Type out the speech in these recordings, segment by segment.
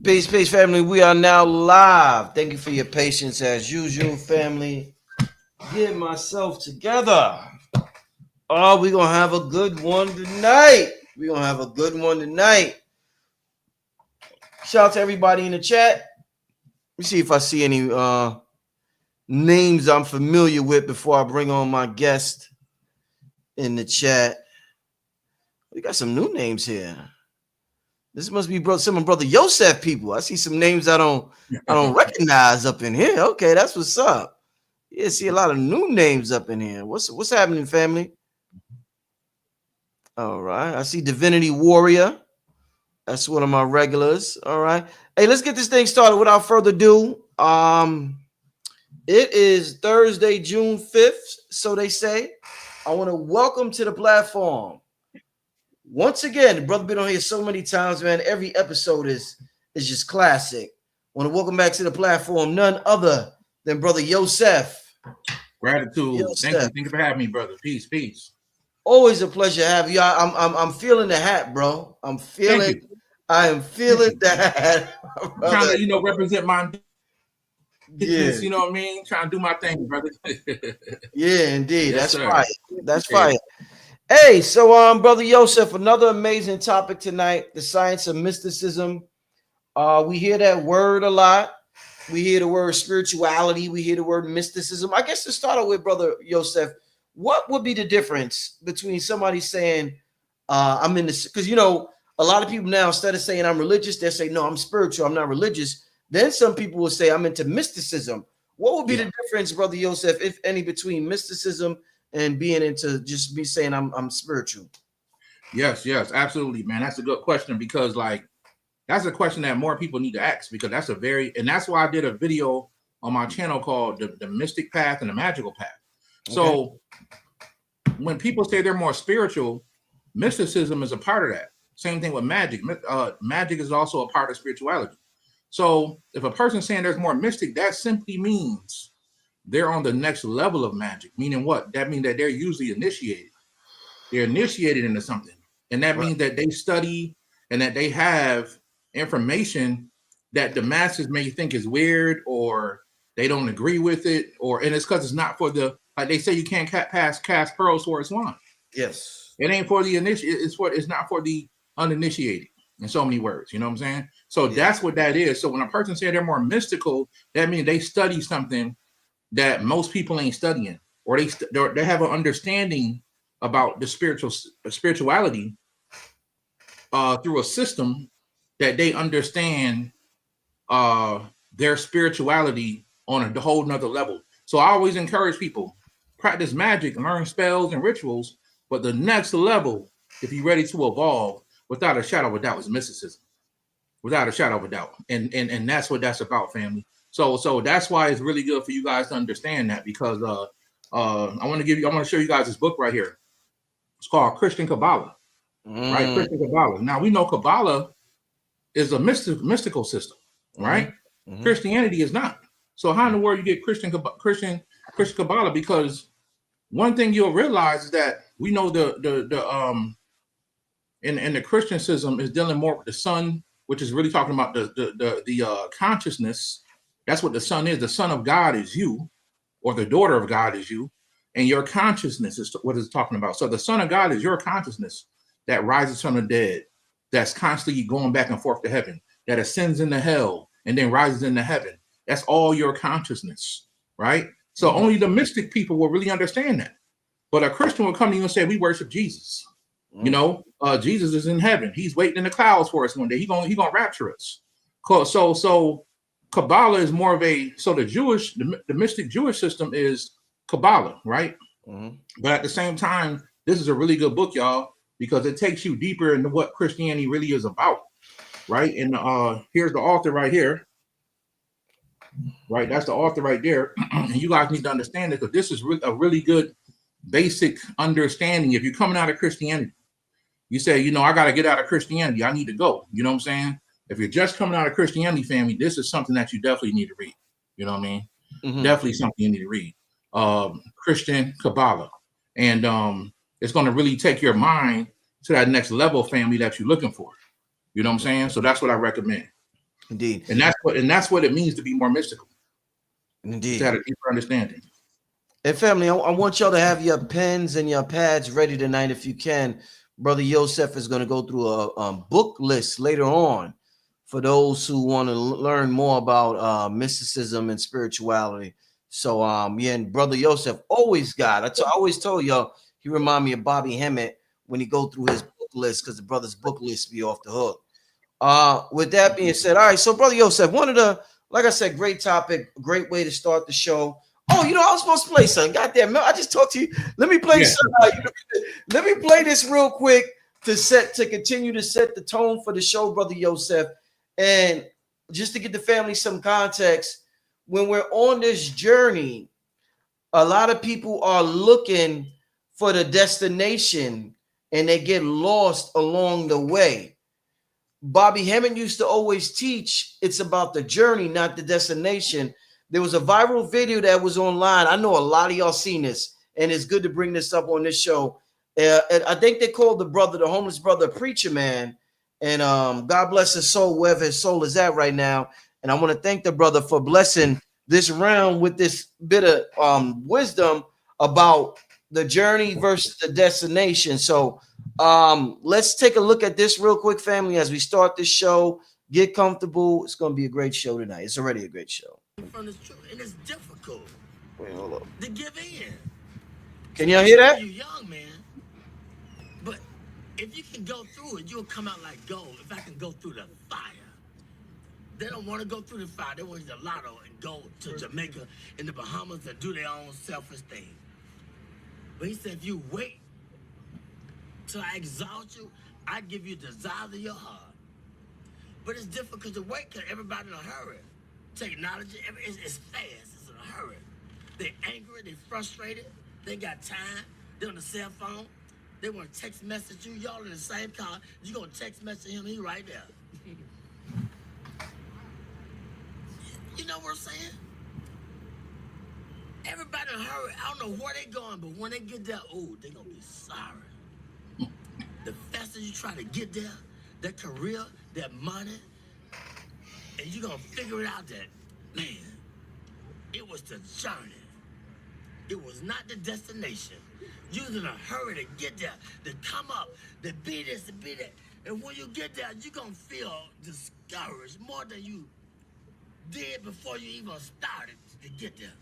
Peace, family. We are now live. Thank you for your patience as usual, family. Get myself together. Oh, we're going to have a good one tonight. Shout out to everybody in the chat. Let me see if I see any names I'm familiar with before I bring on my guest in the chat. We got some new names here. This must be some Brother Yosef people. I see some names I don't recognize up in here. Okay, that's what's up. Yeah, see a lot of new names up in here. What's happening, family? All right, I see Divinity Warrior. That's one of my regulars. All right, hey, let's get this thing started without further ado. It is Thursday, June 5th, so they say. I want to welcome to the platform. Once again, the brother been on here so many times, man. Every episode is just classic. I want to welcome back to the platform none other than Brother Yosef. Gratitude. Thank you for having me, brother. Peace. Always a pleasure to have you. I'm feeling the hat, bro. I am feeling that. I'm trying to, represent my business, you know what I mean? Trying to do my thing, brother. Yeah, indeed. Yes, That's fire. Hey, so Brother Yosef, another amazing topic tonight, the science of mysticism. We hear that word a lot. We hear the word spirituality. We hear the word mysticism. I guess to start with, Brother Yosef, what would be the difference between somebody saying, I'm in this, because, a lot of people now, instead of saying I'm religious, they say, no, I'm spiritual, I'm not religious. Then some people will say I'm into mysticism. What would be the difference, Brother Yosef, if any, between mysticism and being into just be saying I'm spiritual? Yes, absolutely, man. That's a good question because that's a question that more people need to ask because and that's why I did a video on my channel called the Mystic Path and the Magical Path. Okay. So when people say they're more spiritual, mysticism is a part of that. Same thing with magic. Magic is also a part of spirituality. So if a person's saying there's more mystic, that simply means they're on the next level of magic. Meaning what? That means that they're usually initiated. They're initiated into something. And that means that they study and that they have information that the masses may think is weird or they don't agree with it. And it's because it's not for like they say you can't cast pearls for a swan. Yes. It ain't for the initiated. It's not for the uninitiated. In so many words, you know what I'm saying? So that's what that is. So when a person says they're more mystical, that means they study something that most people ain't studying, or they have an understanding about the spirituality through a system that they understand their spirituality on a whole nother level. So I always encourage people, practice magic, learn spells and rituals, but the next level, if you're ready to evolve, without a shadow of a doubt, is mysticism. Without a shadow of a doubt. And that's what that's about, family. So that's why it's really good for you guys to understand that because I want to show you guys this book right here. It's called Christian Cabala. Right? Christian Cabala. Now we know Cabala is a mystical system, right? Mm-hmm. Christianity is not. So how in the world you get Christian Cabala? Because one thing you'll realize is that we know in the Christian system is dealing more with the sun, which is really talking about the consciousness. That's what the sun is. The son of God is you, or the daughter of God is you, and your consciousness is what it's talking about. So the son of God is your consciousness that rises from the dead, that's constantly going back and forth to heaven, that ascends into hell and then rises into heaven. That's all your consciousness, right? So only the mystic people will really understand that. But a Christian will come to you and say, we worship Jesus. Jesus is in heaven. He's waiting in the clouds for us one day. He gonna rapture us. So Cabala is more of the mystic Jewish system is Cabala, right? Mm-hmm. But at the same time, this is a really good book, y'all, because it takes you deeper into what Christianity really is about, right? And here's the author right here. Right, that's the author right there. And you guys need to understand it because this is a really good basic understanding. If you're coming out of Christianity, you say, I got to get out of Christianity. I need to go. You know what I'm saying? If you're just coming out of Christianity, family, this is something that you definitely need to read. You know what I mean? Mm-hmm. Definitely something you need to read. Christian Cabala. And it's going to really take your mind to that next level, family, that you're looking for. You know what I'm saying? So that's what I recommend. Indeed. And that's what it means to be more mystical. Indeed. To have a deeper understanding. And family, I want y'all to have your pens and your pads ready tonight if you can. Brother Yosef is going to go through a book list later on for those who want to learn more about mysticism and spirituality. So, yeah, and Brother Yosef always got, I always told y'all, he remind me of Bobby Hemmett when he go through his book list, because the brother's book list be off the hook. With that being said, all right, so Brother Yosef, one of the, like I said, great topic, great way to start the show. Oh, you know, I was supposed to play something. Goddamn, I just talked to you. Let me play something. Let me play this real quick to continue to set the tone for the show, Brother Yosef. And just to get the family some context, when we're on this journey, a lot of people are looking for the destination and they get lost along the way. Bobby Hemmett used to always teach it's about the journey, not the destination. There was a viral video that was online. I know a lot of y'all seen this, and it's good to bring this up on this show. And I think they called the homeless brother, Preacher Man. And God bless his soul, wherever his soul is at right now. And I want to thank the brother for blessing this round with this bit of wisdom about the journey versus the destination. So let's take a look at this real quick, family, as we start this show. Get comfortable. It's going to be a great show tonight. It's already a great show. From the truth, and it's difficult. Wait, hold up. To give in. Can y'all hear that? You're young, man. But if you can go through it, you'll come out like gold. If I can go through the fire. They don't want to go through the fire. They want the lotto and go to Jamaica and the Bahamas and do their own selfish thing. But he said, if you wait till I exalt you, I give you the desire of your heart. But it's difficult to wait because everybody in a hurry. Technology, it's fast, it's in a hurry. They're angry, they're frustrated, they got time, they're on the cell phone, they want to text message you, y'all in the same car, you gonna text message him, he right there. You know what I'm saying? Everybody in a hurry, I don't know where they going, but when they get there, oh, they gonna be sorry. The faster you try to get there, that career, that money, and you're going to figure it out that, man, it was the journey. It was not the destination. You was in a hurry to get there, to come up, to be this, to be that. And when you get there, you're going to feel discouraged more than you did before you even started to get there.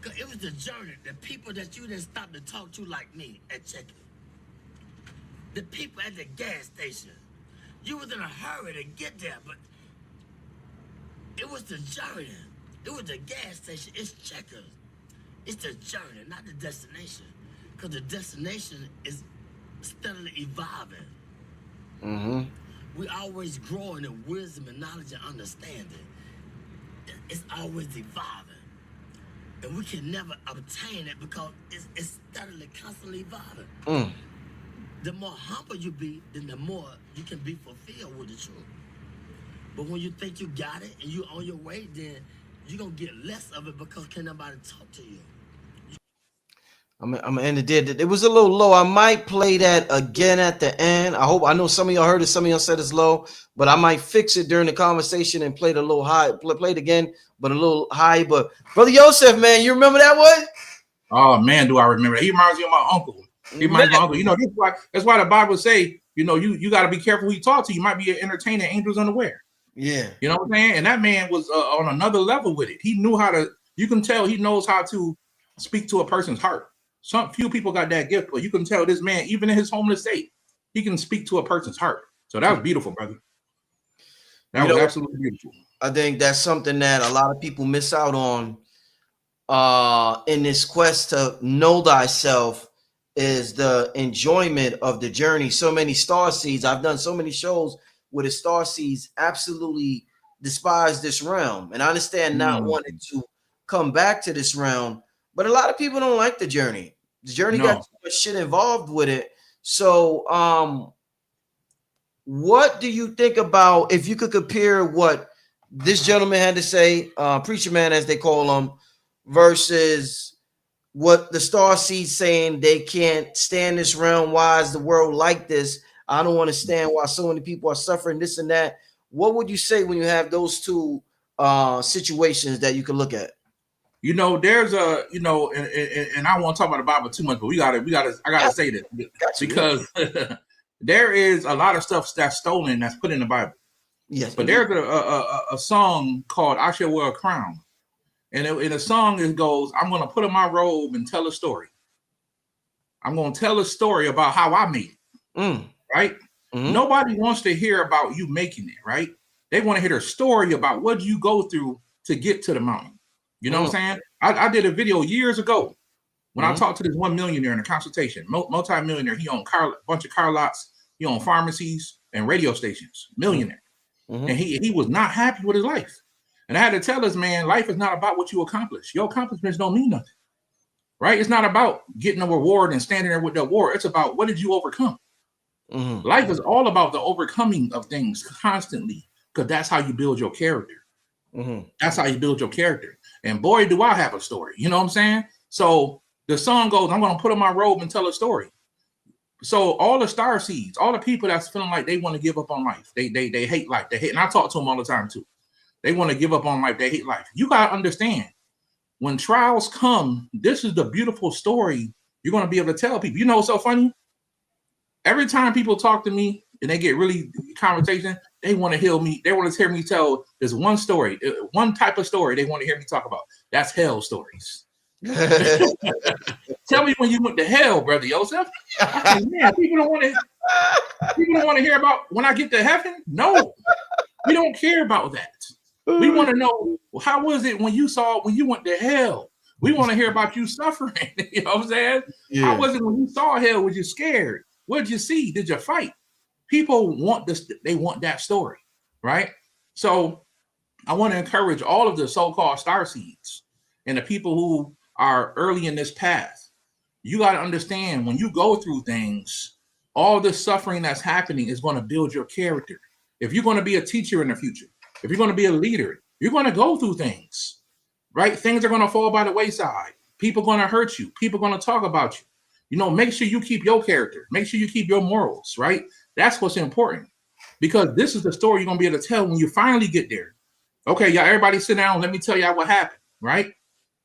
Because it was the journey, the people that you didn't stop to talk to like me at check-in. The people at the gas station. You was in a hurry to get there, but it was the journey. It was the gas station. It's checkers. It's the journey, not the destination. Because the destination is steadily evolving. Mm-hmm. We always growing in wisdom and knowledge and understanding. It's always evolving. And we can never obtain it because it's steadily, constantly evolving. The more humble you be, then the more you can be fulfilled with the truth. But when you think you got it and you're on your way, then you're going to get less of it because can't nobody talk to you. I'm gonna end it. It was a little low. I might play that again at the end. I know some of y'all heard it. Some of y'all said it's low, but I might fix it during the conversation and play it a little high. Play it again, but a little high. But Brother Yosef, man, you remember that one? Oh man, do I remember that? He reminds me of my uncle. He reminds me of my uncle. You know, that's why the Bible say, you know, you got to be careful who you talk to. You might be entertaining angels unaware. Yeah. You know what I'm saying? And that man was on another level with it. He knew how to, you can tell he knows how to speak to a person's heart. Some few people got that gift, but you can tell this man, even in his homeless state, he can speak to a person's heart. So that was beautiful, brother. That was absolutely beautiful. I think that's something that a lot of people miss out on in this quest to know thyself, is the enjoyment of the journey. So many star seeds. I've done so many shows where the star seeds absolutely despise this realm. And I understand not wanting to come back to this realm, but a lot of people don't like the journey. The journey got too much shit involved with it. So what do you think about, if you could compare what this gentleman had to say, Preacher Man as they call him, versus what the star seeds saying they can't stand this realm? Why is the world like this? I don't understand why so many people are suffering this and that. what would you say when you have those two situations that you can look at? You know, there's a, you know, and I won't talk about the Bible too much, but I gotta say this because there is a lot of stuff that's stolen that's put in the Bible. Yes, but there's a song called "I Shall Wear a Crown," and in a song it goes, "I'm gonna put on my robe and tell a story. I'm gonna tell a story about how I made it." Right? Mm-hmm. Nobody wants to hear about you making it, right? They want to hear the story about what you go through to get to the mountain. You know what I'm saying? I did a video years ago when I talked to this one millionaire in a consultation, multi-millionaire. He owned a bunch of car lots, he owned pharmacies and radio stations, millionaire. And he was not happy with his life. And I had to tell this man, life is not about what you accomplish. Your accomplishments don't mean nothing, right? It's not about getting a reward and standing there with the award. It's about what did you overcome? Life is all about the overcoming of things constantly, because that's how you build your character. That's how you build your character. And boy, do I have a story. You know what I'm saying? So the song goes, I'm going to put on my robe and tell a story. So all the star seeds, all the people that's feeling like they want to give up on life, they hate life. They hate, and I talk to them all the time too. They want to give up on life. They hate life. You got to understand, when trials come, this is the beautiful story you're going to be able to tell people. You know what's so funny? Every time people talk to me and they get really conversation, they want to hear me. They want to hear me tell this one story, one type of story they want to hear me talk about. That's hell stories. Tell me when you went to hell, brother Yosef. I said, man, people don't want to hear about when I get to heaven. No, we don't care about that. We want to know, how was it when you went to hell? We want to hear about you suffering. You know what I'm saying? Yeah. How was it when you saw hell? Was you scared? What did you see? Did you fight? People want this. They want that story, right? So I want to encourage all of the so-called star seeds and the people who are early in this path. You got to understand, when you go through things, all the suffering that's happening is going to build your character. If you're going to be a teacher in the future, if you're going to be a leader, you're going to go through things, right? Things are going to fall by the wayside. People are going to hurt you. People are going to talk about you. You know, make sure you keep your character. Make sure you keep your morals, right? That's what's important, because this is the story you're going to be able to tell when you finally get there. Okay, y'all, everybody sit down. Let me tell y'all what happened, right?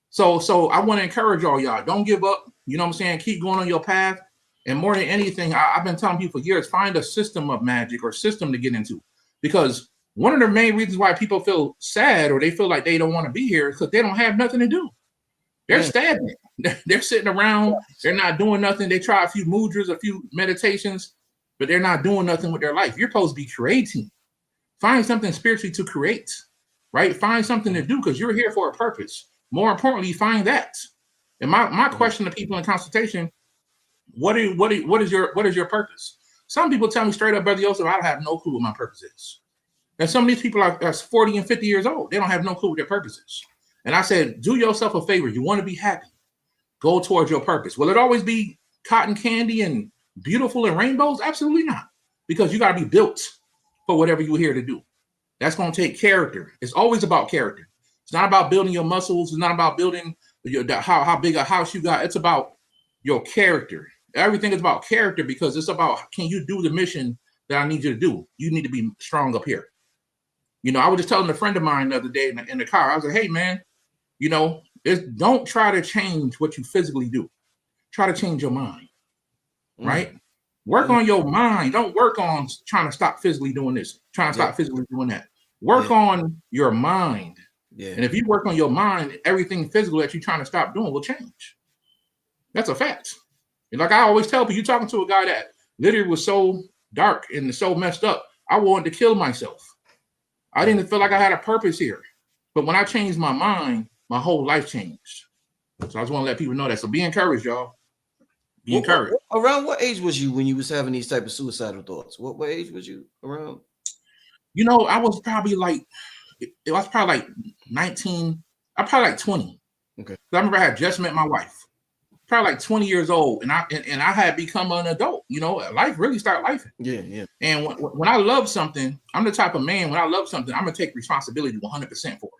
So I want to encourage y'all. Don't give up. You know what I'm saying? Keep going on your path. And more than anything, I've been telling people for years, find a system of magic or system to get into. Because one of the main reasons why people feel sad or they feel like they don't want to be here is because they don't have nothing to do. They're stagnant. They're sitting around. They're not doing nothing. They try a few mudras, a few meditations, but they're not doing nothing with their life. You're supposed to be creating. Find something spiritually to create, right? Find something to do, because you're here for a purpose. More importantly, find that. And my question to people in consultation, what is your purpose? Some people tell me straight up, Brother Yosef, I have no clue what my purpose is. And some of these people are 40 and 50 years old. They don't have no clue what their purpose is. And I said, do yourself a favor. You want to be happy. Go towards your purpose. Will it always be cotton candy and beautiful and rainbows? Absolutely not. Because you got to be built for whatever you're here to do. That's going to take character. It's always about character. It's not about building your muscles. It's not about building how big a house you got. It's about your character. Everything is about character, because it's about, can you do the mission that I need you to do? You need to be strong up here. You know, I was just telling a friend of mine the other day in the car, I was like, hey, man, you know, don't try to change what you physically do. Try to change your mind, right? Work on your mind. Don't work on trying to stop physically doing this, trying to stop physically doing that. Work on your mind. Yeah. And if you work on your mind, everything physical that you're trying to stop doing will change. That's a fact. And like I always tell people, you're talking to a guy that literally was so dark and so messed up, I wanted to kill myself. I didn't feel like I had a purpose here. But when I changed my mind, my whole life changed. So I just want to let people know that. So be encouraged, y'all. Be encouraged. Around what age was you when you was having these type of suicidal thoughts? What age was you around? You know, I was probably like 19. I'm probably like 20. Okay. I remember I had just met my wife. Probably like 20 years old, and I had become an adult. You know, life really started lifing. Yeah. And when I love something, I'm the type of man, when I love something, I'm gonna take responsibility 100% for it.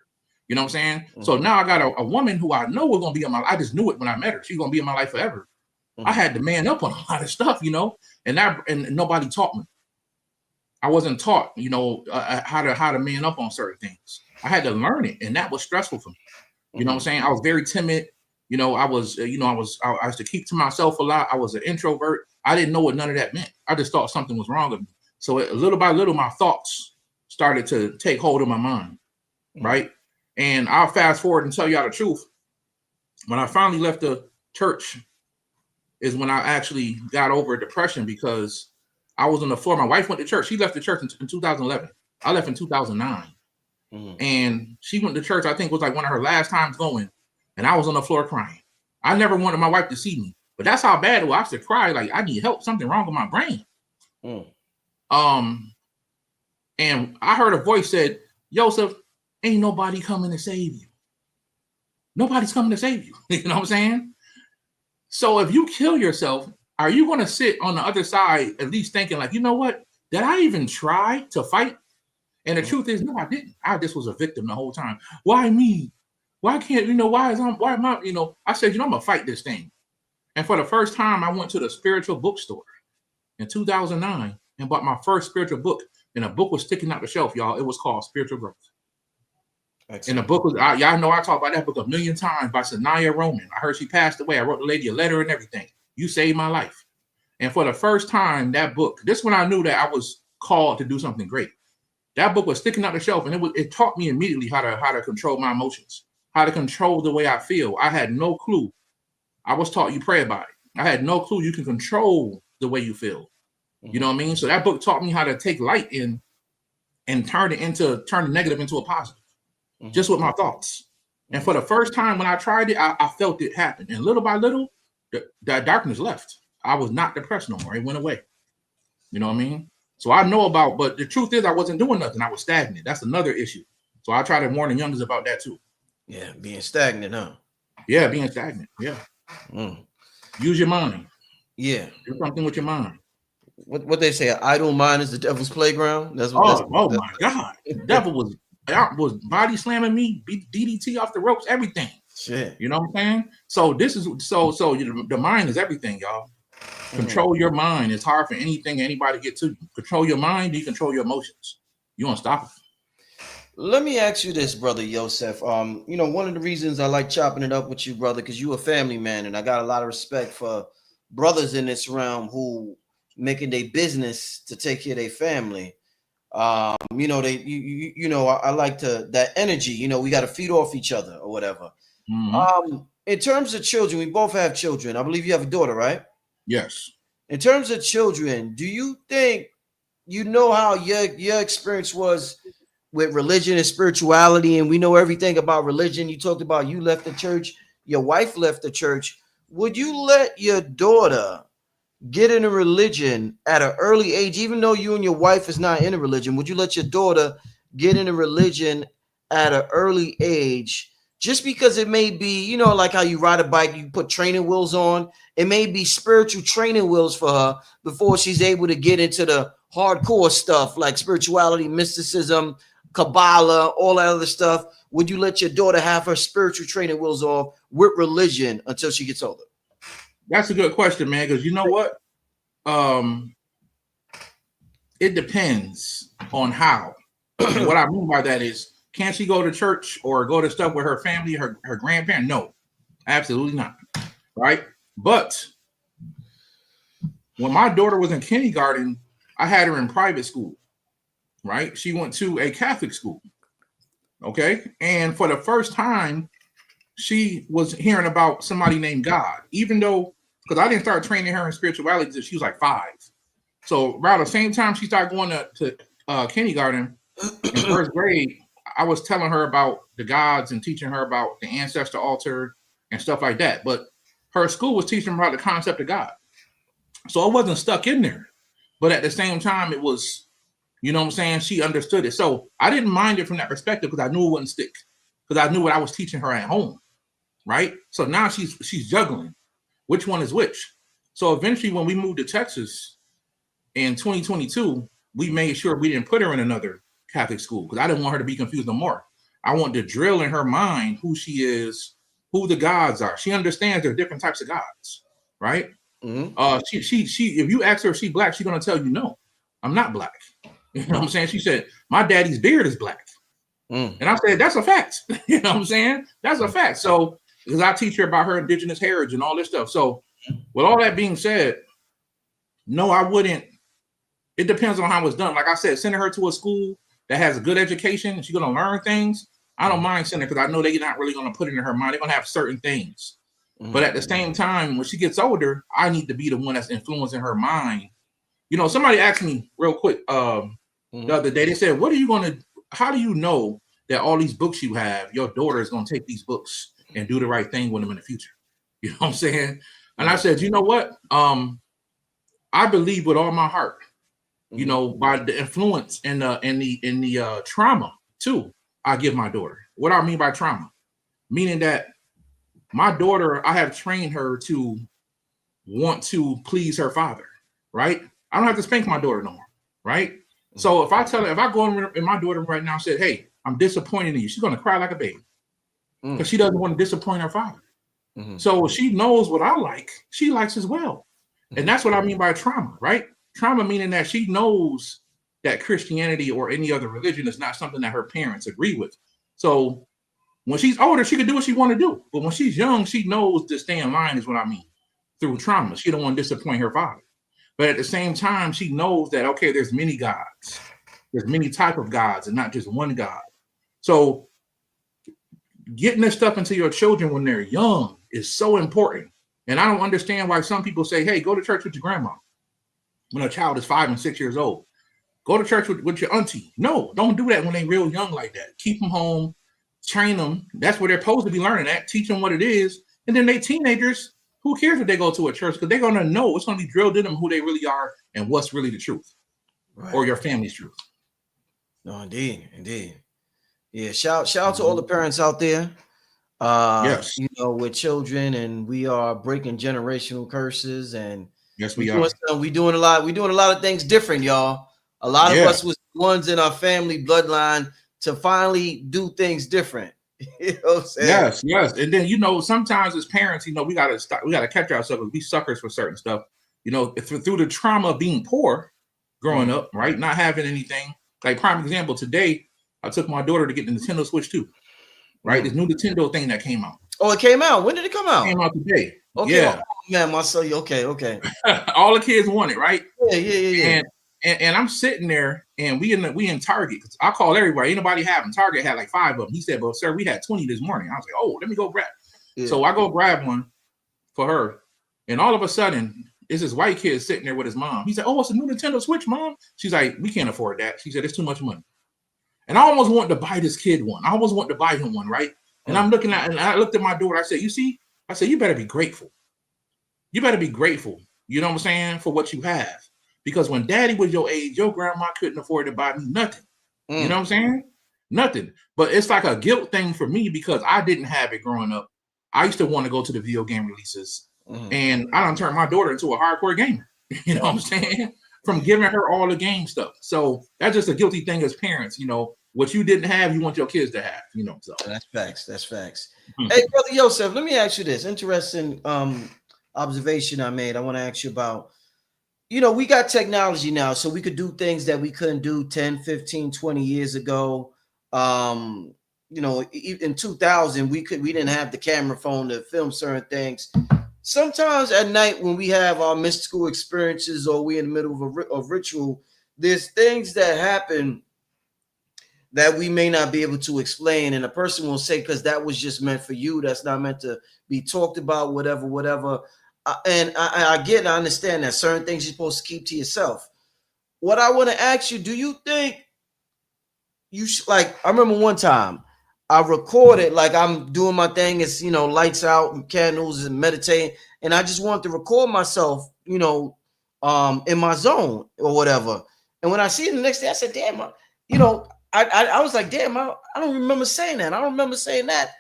You know what I'm saying? Mm-hmm. So now I got a woman who I know was gonna be in my life. I just knew it when I met her. She's gonna be in my life forever. Mm-hmm. I had to man up on a lot of stuff, you know, and nobody taught me. I wasn't taught, how to man up on certain things. I had to learn it, and that was stressful for me. You know what I'm saying? I was very timid. I was, I used to keep to myself a lot. I was an introvert. I didn't know what none of that meant. I just thought something was wrong with me. So little by little, my thoughts started to take hold of my mind, right? And I'll fast forward and tell y'all the truth. When I finally left the church is when I actually got over depression, because I was on the floor. My wife went to church. She left the church in 2011. I left in 2009. And she went to church, I think it was like one of her last times going. And I was on the floor crying. I never wanted my wife to see me. But that's how bad it was. I used to cry like, I need help. Something wrong with my brain. And I heard a voice said, Yosef, ain't nobody coming to save you. Nobody's coming to save you. You know what I'm saying? So if you kill yourself, are you going to sit on the other side at least thinking like, you know what? Did I even try to fight? And the truth is, no, I didn't. I just was a victim the whole time. Why me? Why can't, why am I, I said, I'm going to fight this thing. And for the first time, I went to the spiritual bookstore in 2009 and bought my first spiritual book. And a book was sticking out the shelf, y'all. It was called Spiritual Growth. Excellent. And the book was, y'all know I talk about that book a million times, by Sanaya Roman. I heard she passed away. I wrote the lady a letter and everything. You saved my life. And for the first time, that book, this when I knew that I was called to do something great. That book was sticking out the shelf, and it taught me immediately how to control my emotions, how to control the way I feel. I had no clue. I was taught you pray about it. I had no clue you can control the way you feel. You know what I mean? So that book taught me how to take light in and turn the negative into a positive, just with my thoughts. And for the first time when I tried it, I felt it happen. And little by little, that darkness left. I was not depressed no more. It went away. You know what I mean? So I know but the truth is I wasn't doing nothing. I was stagnant. That's another issue. So I try to warn the youngers about that too. Yeah, being stagnant, huh? Yeah, being stagnant. Yeah. Use your mind. Yeah. Do something with your mind. What they say, an idle mind is the devil's playground. That's what. My God, the devil was body slamming me, DDT off the ropes, everything. Shit. You know what I'm saying? So this is the mind is everything, y'all. Control your mind. It's hard for anybody to get to you. Control your mind, you control your emotions. You won't stop it. Let me ask you this, brother Yosef. One of the reasons I like chopping it up with you, brother, because you a family man, and I got a lot of respect for brothers in this realm who making their business to take care of their family. I like that energy. We got to feed off each other or whatever. In terms of children, we both have children. I believe you have a daughter, right? Yes. In terms of children, do you think how your experience was with religion and spirituality? And we know everything about religion. You talked about you left the church, your wife left the church. Would you let your daughter get into religion at an early age, even though you and your wife is not in a religion? Would you let your daughter get into religion at an early age? Just because it may be, like how you ride a bike, you put training wheels on. It may be spiritual training wheels for her before she's able to get into the hardcore stuff like spirituality, mysticism, Cabala, all that other stuff. Would you let your daughter have her spiritual training wheels off with religion until she gets older? That's a good question, man, because you know what? It depends on how. And what I mean by that is, can she go to church or go to stuff with her family, her grandparents? No, absolutely not. Right? But when my daughter was in kindergarten, I had her in private school. Right? She went to a Catholic school. Okay? And for the first time, she was hearing about somebody named God, even though, because I didn't start training her in spirituality until she was like 5. So around the same time she started going to kindergarten, in first grade, I was telling her about the gods and teaching her about the ancestor altar and stuff like that. But her school was teaching her about the concept of God. So it wasn't stuck in there. But at the same time, it was, you know what I'm saying? She understood it. So I didn't mind it from that perspective because I knew it wouldn't stick. Because I knew what I was teaching her at home. Right? So now she's juggling. Which one is which? So eventually when we moved to Texas in 2022, we made sure we didn't put her in another Catholic school because I didn't want her to be confused no more. I want to drill in her mind who she is, who the gods are. She understands there are different types of gods, right? She if you ask her if she's black, she's gonna tell you no, I'm not black. You know what I'm saying? She said, my daddy's beard is black. And I said, that's a fact. You know what I'm saying? That's a fact. So, because I teach her about her indigenous heritage and all this stuff. So, with all that being said, no, I wouldn't. It depends on how it's done. Like I said, sending her to a school that has a good education and she's going to learn things, I don't mind sending her because I know they're not really going to put it in her mind. They're going to have certain things. But at the same time, when she gets older, I need to be the one that's influencing her mind. You know, somebody asked me real quick the other day, they said, how do you know that all these books you have, your daughter is going to take these books and do the right thing with them in the future? You know what I'm saying? And I said, you know what? I believe with all my heart, you know, by the influence and the trauma too, I give my daughter. What I mean by trauma, meaning that my daughter, I have trained her to want to please her father, right? I don't have to spank my daughter no more, right? So if I go in my daughter right now and said, hey, I'm disappointed in you, she's going to cry like a baby because she doesn't want to disappoint her father. So she knows what I like, she likes as well. And that's what I mean by trauma, right? Trauma meaning that she knows that Christianity or any other religion is not something that her parents agree with. So when she's older, she can do what she want to do. But when she's young, she knows to stay in line is what I mean. Through trauma, she don't want to disappoint her father. But at the same time, she knows that, okay, there's many gods. There's many type of gods and not just one God. So getting this stuff into your children when they're young is so important. And I don't understand why some people say, hey, go to church with your grandma when a child is 5 and 6 years old. Go to church with your auntie. No, don't do that when they're real young like that. Keep them home, train them. That's where they're supposed to be learning at. Teach them what it is. And then they teenagers, who cares if they go to a church? Because they're going to know, it's going to be drilled in them who they really are and what's really the truth, right, or your family's truth. No, indeed. Yeah, shout out to all the parents out there. Yes, you know, with children, and we are breaking generational curses, and yes, we are. We're doing a lot of things different, y'all. A lot of us was ones in our family bloodline to finally do things different. You know what I'm saying? Yes. And then, you know, sometimes as parents, you know, we gotta catch ourselves and be suckers for certain stuff. You know, through the trauma of being poor growing up, right? Not having anything. Like prime example, today I took my daughter to get the Nintendo Switch 2. Right? This new Nintendo thing that came out. Oh, it came out. When did it come out? It came out today. Okay. Yeah. Oh, man, my son. Okay. All the kids want it, right? Yeah. And I'm sitting there, and we in Target. I called everybody. Ain't nobody have them. Target had like 5 of them. He said, "Well, sir, we had 20 this morning." I was like, "Oh, let me go grab." Yeah. So I go grab one for her, and all of a sudden, it's this white kid sitting there with his mom. He said, "Oh, it's a new Nintendo Switch, Mom." She's like, "We can't afford that." She said, "It's too much money." And I almost wanted to buy this kid one. I almost wanted to buy him one, right? And I looked at my daughter. I said, "You see?" I said, "You better be grateful. You better be grateful. You know what I'm saying, for what you have." Because when daddy was your age, your grandma couldn't afford to buy me nothing. You know what I'm saying? Nothing. But it's like a guilt thing for me because I didn't have it growing up. I used to want to go to the video game releases. And I done turned my daughter into a hardcore gamer. You know what I'm saying? From giving her all the game stuff. So that's just a guilty thing as parents. You know, what you didn't have, you want your kids to have. You know, so that's facts. Hey, brother Yosef, let me ask you this interesting observation I made. I want to ask you about, you know, we got technology now, so we could do things that we couldn't do 10, 15, 20 years ago. You know, in 2000, we didn't have the camera phone to film certain things. Sometimes at night when we have our mystical experiences or we're in the middle of ritual, there's things that happen that we may not be able to explain. And a person will say, because that was just meant for you, that's not meant to be talked about, whatever. And I get and I understand that certain things you're supposed to keep to yourself. What I want to ask you, do you think you should, like, I remember one time I recorded, like I'm doing my thing, it's, you know, lights out and candles and meditating, and I just wanted to record myself, you know, in my zone or whatever. And when I see it the next day, I said, damn, you know, I was like, damn, I don't remember saying that. I don't remember saying that.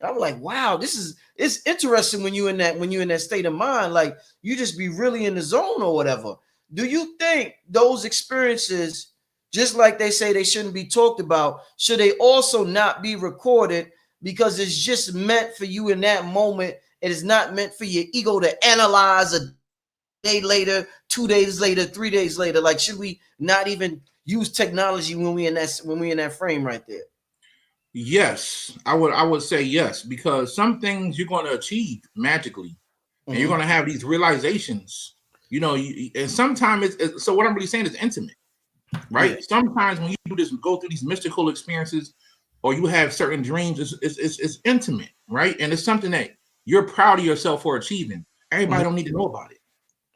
And I was like, wow, it's interesting when you're in that state of mind, like you just be really in the zone or whatever. Do you think those experiences, just like they say they shouldn't be talked about, should they also not be recorded because it's just meant for you in that moment? It is not meant for your ego to analyze or day later, 2 days later, 3 days later? Like, should we not even use technology when we in that frame right there? Yes, I would say yes, because some things you're going to achieve magically, and you're going to have these realizations, you know, and sometimes so what I'm really saying is intimate, right? Yeah. Sometimes when you do this, go through these mystical experiences, or you have certain dreams, it's intimate, right? And it's something that you're proud of yourself for achieving. Everybody don't need to know about it.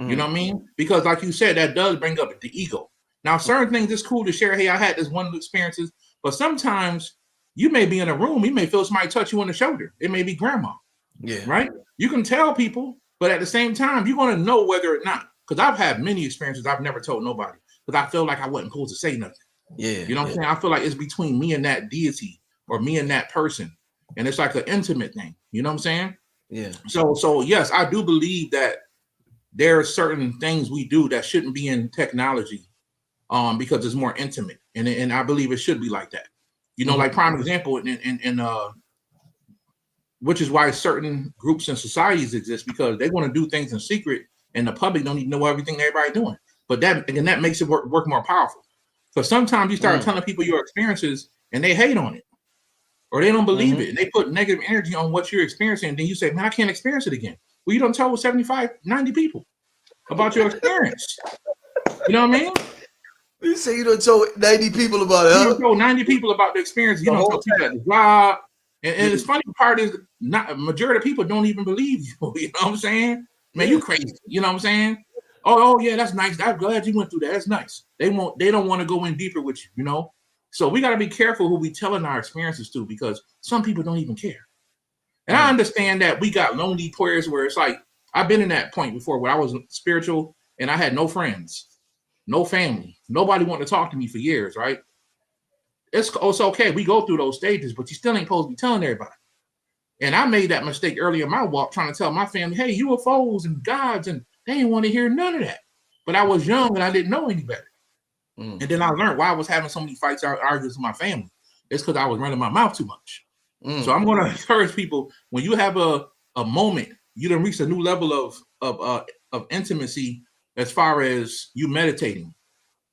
You know what I mean? Because like you said, that does bring up the ego. Now, certain things it's cool to share. Hey, I had this one experiences, but sometimes you may be in a room, you may feel somebody touch you on the shoulder. It may be grandma. Yeah. Right? You can tell people, but at the same time, you're going to know whether or not. Because I've had many experiences I've never told nobody. Because I feel like I wasn't supposed to say nothing. Yeah. You know what I'm saying? I feel like it's between me and that deity or me and that person. And it's like an intimate thing. You know what I'm saying? Yeah. So yes, I do believe that there are certain things we do that shouldn't be in technology because it's more intimate. And I believe it should be like that. You know, like prime example, in which is why certain groups and societies exist, because they want to do things in secret and the public don't even know everything everybody's doing. But that makes it work more powerful. So sometimes you start telling people your experiences and they hate on it or they don't believe it. And they put negative energy on what you're experiencing. And then you say, man, I can't experience it again. Well, you don't tell 75, 90 people about your experience. You know what I mean? You say you don't tell 90 people about it, huh? You don't tell 90 people about the experience. You don't tell people at the job. And the funny part is not a majority of people don't even believe you. You know what I'm saying? Man, you crazy. You know what I'm saying? Oh yeah, that's nice. I'm glad you went through that. That's nice. They don't want to go in deeper with you, you know? So we got to be careful who we telling our experiences to, because some people don't even care. And I understand that we got lonely prayers where it's like, I've been in that point before where I was spiritual and I had no friends, no family. Nobody wanted to talk to me for years, right? It's okay. We go through those stages, but you still ain't supposed to be telling everybody. And I made that mistake early in my walk, trying to tell my family, hey, UFOs and gods, and they didn't want to hear none of that. But I was young and I didn't know any better. And then I learned why I was having so many fights, arguments with my family. It's because I was running my mouth too much. So I'm going to encourage people, when you have a moment, you done reached a new level of intimacy as far as you meditating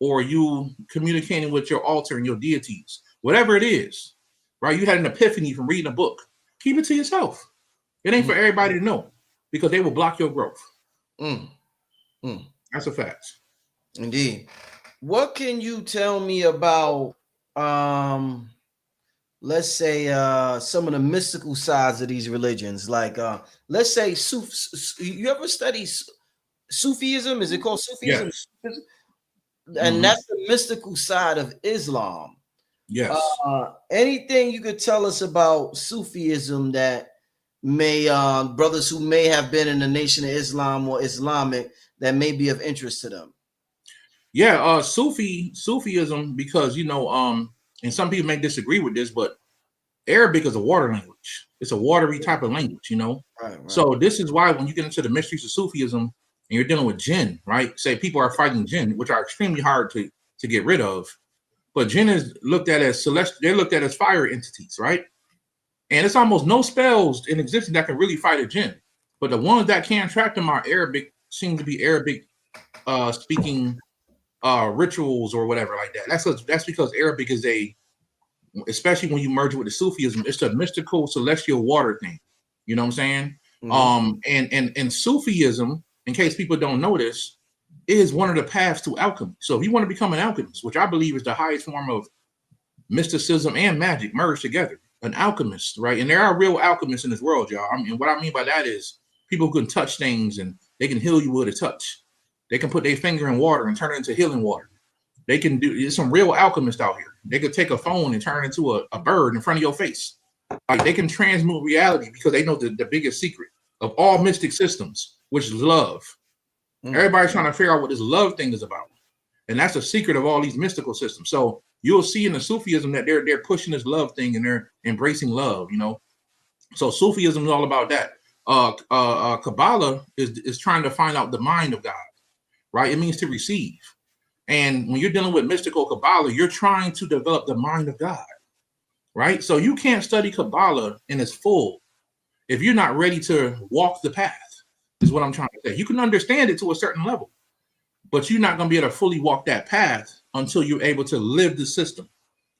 or you communicating with your altar and your deities, whatever it is, right? You had an epiphany from reading a book. Keep it to yourself. It ain't for everybody to know, because they will block your growth. That's a fact. Indeed. What can you tell me about, let's say, some of the mystical sides of these religions? Like, let's say, you ever study Sufism? Is it called Sufism? Yes. And that's the mystical side of Islam. Yes. Anything you could tell us about Sufism that may, brothers who may have been in the Nation of Islam or Islamic, that may be of interest to them? Yeah, Sufism, because, you know, and some people may disagree with this, but Arabic is a water language. It's a watery type of language, you know? Right. So this is why when you get into the mysteries of Sufism and you're dealing with jinn, right? Say people are fighting jinn, which are extremely hard to get rid of. But jinn is looked at as celestial, they're looked at as fire entities, right? And it's almost no spells in existence that can really fight a jinn. But the ones that can track them are Arabic, seem to be Arabic speaking rituals or whatever like that. That's because Arabic is especially when you merge it with the Sufism, it's a mystical celestial water thing. You know what I'm saying? And Sufism, in case people don't know this, is one of the paths to alchemy. So if you want to become an alchemist, which I believe is the highest form of mysticism and magic merged together, an alchemist, right? And there are real alchemists in this world, y'all. I mean, what I mean by that is people who can touch things and they can heal you with a touch. They can put their finger in water and turn it into healing water. They can there's some real alchemists out here. They could take a phone and turn it into a bird in front of your face. Like, they can transmute reality because they know the biggest secret of all mystic systems, which is love. Everybody's trying to figure out what this love thing is about. And that's the secret of all these mystical systems. So you'll see in the Sufism that they're pushing this love thing and they're embracing love, you know. So Sufism is all about that. Cabala is trying to find out the mind of God, right? It means to receive. And when you're dealing with mystical Cabala, you're trying to develop the mind of God, right? So you can't study Cabala in its full if you're not ready to walk the path. is what I'm trying to say. You can understand it to a certain level, but you're not going to be able to fully walk that path until you're able to live the system,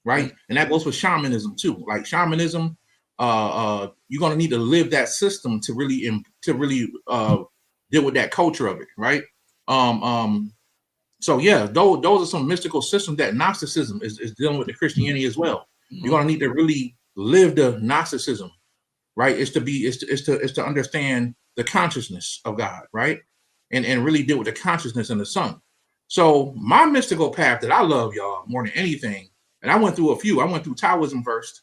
right? And that goes for shamanism too. Like shamanism, you're going to need to live that system to really deal with that culture of it, right? So yeah, those are some mystical systems that Gnosticism is dealing with the Christianity as well. You're going to need to really live the Gnosticism, right? It's to understand the consciousness of God, right? And really deal with the consciousness and the Son. So my mystical path that I love, y'all, more than anything, and I went through a few. I went through Taoism first,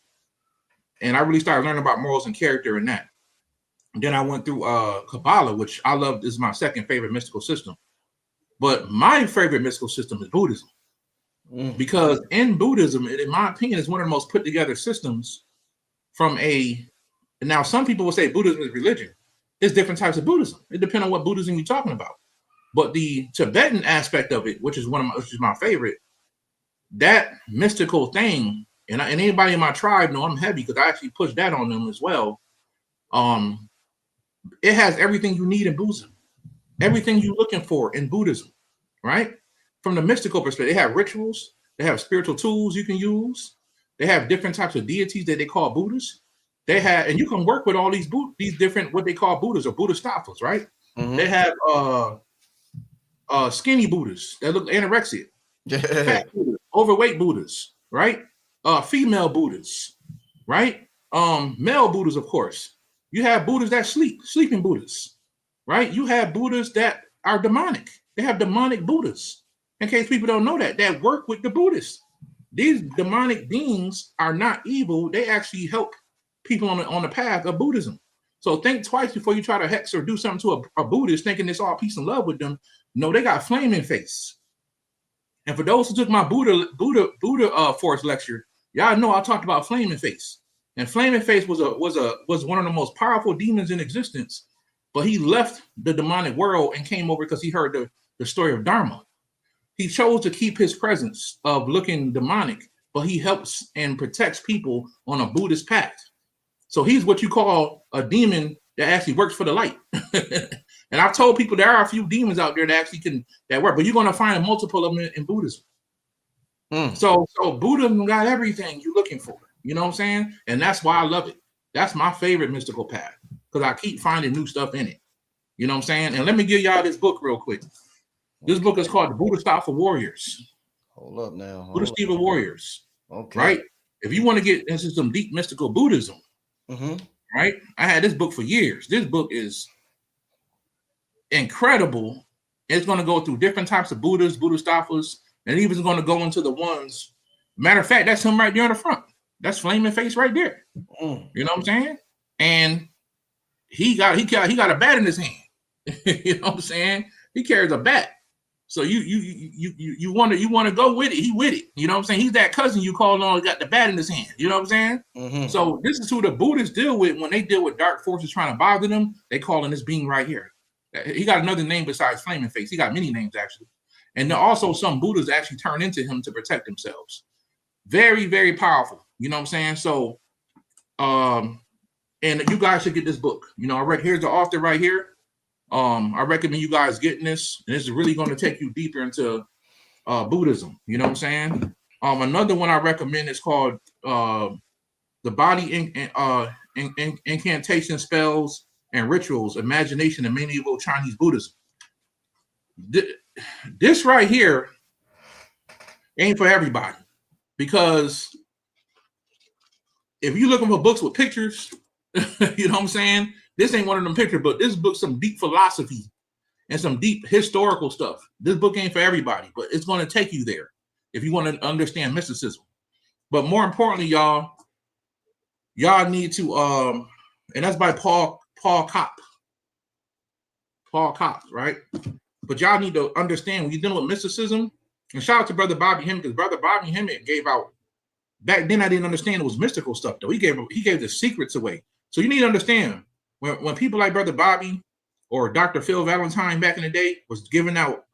and I really started learning about morals and character in that. And then I went through Cabala, which I love. This is my second favorite mystical system. But my favorite mystical system is Buddhism. Because in Buddhism, in my opinion, is one of the most put together systems from a. Now, some people will say Buddhism is religion. There's different types of Buddhism. It depends on what Buddhism you're talking about. But the Tibetan aspect of it, which is my favorite, that mystical thing, and anybody in my tribe know I'm heavy because I actually push that on them as well. It has everything you need in Buddhism, everything you're looking for in Buddhism, right? From the mystical perspective, they have rituals, they have spiritual tools you can use, they have different types of deities that they call Buddhas. They have, and you can work with all these different what they call Buddhas or Bodhisattvas, right? They have skinny Buddhas that look anorexic, fat Buddhas, overweight Buddhas, right? Female Buddhas, right? Male Buddhas, of course. You have Buddhas that sleeping Buddhas, right? You have Buddhas that are demonic. They have demonic Buddhas. In case people don't know that work with the Buddhists. These demonic beings are not evil. They actually help people on the path of Buddhism. So think twice before you try to hex or do something to a Buddhist thinking it's all peace and love with them. No, they got flaming face. And for those who took my Buddha Force lecture, y'all know I talked about flaming face. And flaming face was one of the most powerful demons in existence. But he left the demonic world and came over because he heard the story of Dharma. He chose to keep his presence of looking demonic, but he helps and protects people on a Buddhist path. So he's what you call a demon that actually works for the light. And I've told people there are a few demons out there that actually that work, but you're going to find a multiple of them in Buddhism. So Buddhism got everything you're looking for. You know what I'm saying? And that's why I love it. That's my favorite mystical path because I keep finding new stuff in it. You know what I'm saying? And let me give y'all this book real quick. This book is called The Bodhisattva Warriors. Hold up now. Bodhisattva Warriors. Okay. Right? If you want to get into some deep mystical Buddhism, right? I had this book for years. This book is incredible. It's going to go through different types of Buddhas, Bodhisattvas, and even going to go into the ones. Matter of fact, that's him right there in the front. That's flaming face right there. You know what I'm saying? And he got a bat in his hand. You know what I'm saying? He carries a bat. So you want to go with it. He with it. You know what I'm saying? He's that cousin you call on, got the bat in his hand. You know what I'm saying? So this is who the Buddhists deal with when they deal with dark forces trying to bother them. They call in this being right here. He got another name besides Flaming Face. He got many names actually. And there are also some Buddhas actually turn into him to protect themselves. Very, very powerful. You know what I'm saying? So, and you guys should get this book. You know, here's the author right here. I recommend you guys getting this. And this is really going to take you deeper into Buddhism. You know what I'm saying? Another one I recommend is called The Body Incantation Spells and Rituals, Imagination in Medieval Chinese Buddhism. This right here ain't for everybody. Because if you're looking for books with pictures, you know what I'm saying? This ain't one of them pictures, but this book's some deep philosophy and some deep historical stuff. This book ain't for everybody, but it's going to take you there if you want to understand mysticism. But more importantly, y'all need to, and that's by Paul Kopp. Paul Kopp, right? But y'all need to understand when you're dealing with mysticism, and shout out to Brother Bobby Hemmett, because Brother Bobby Hemmett gave out, back then I didn't understand it was mystical stuff though. He gave the secrets away. So you need to understand when people like Brother Bobby or Dr. Phil Valentine back in the day was giving out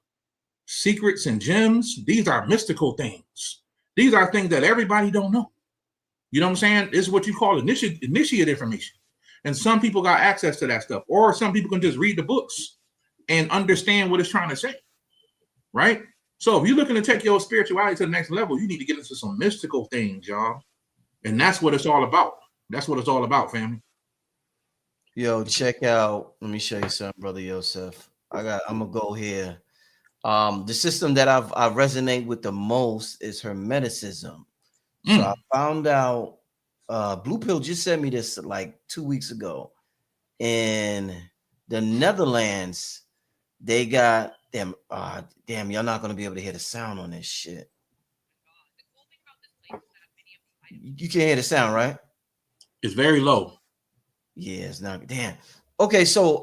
secrets and gems, these are mystical things. These are things that everybody don't know. You know what I'm saying? This is what you call initiate information. And some people got access to that stuff, or some people can just read the books and understand what it's trying to say, right? So if you're looking to take your spirituality to the next level, you need to get into some mystical things, y'all. And that's what it's all about. That's what it's all about, family. Yo, check out. Let me show you something, brother Yosef. I'm gonna go here. The system that I resonate with the most is Hermeticism. So I found out Blue Pill just sent me this like 2 weeks ago. In the Netherlands, they got them. Damn, you're not gonna be able to hear the sound on this shit. You can't hear the sound, right? It's very low. Yeah, it's not. Damn. Okay, so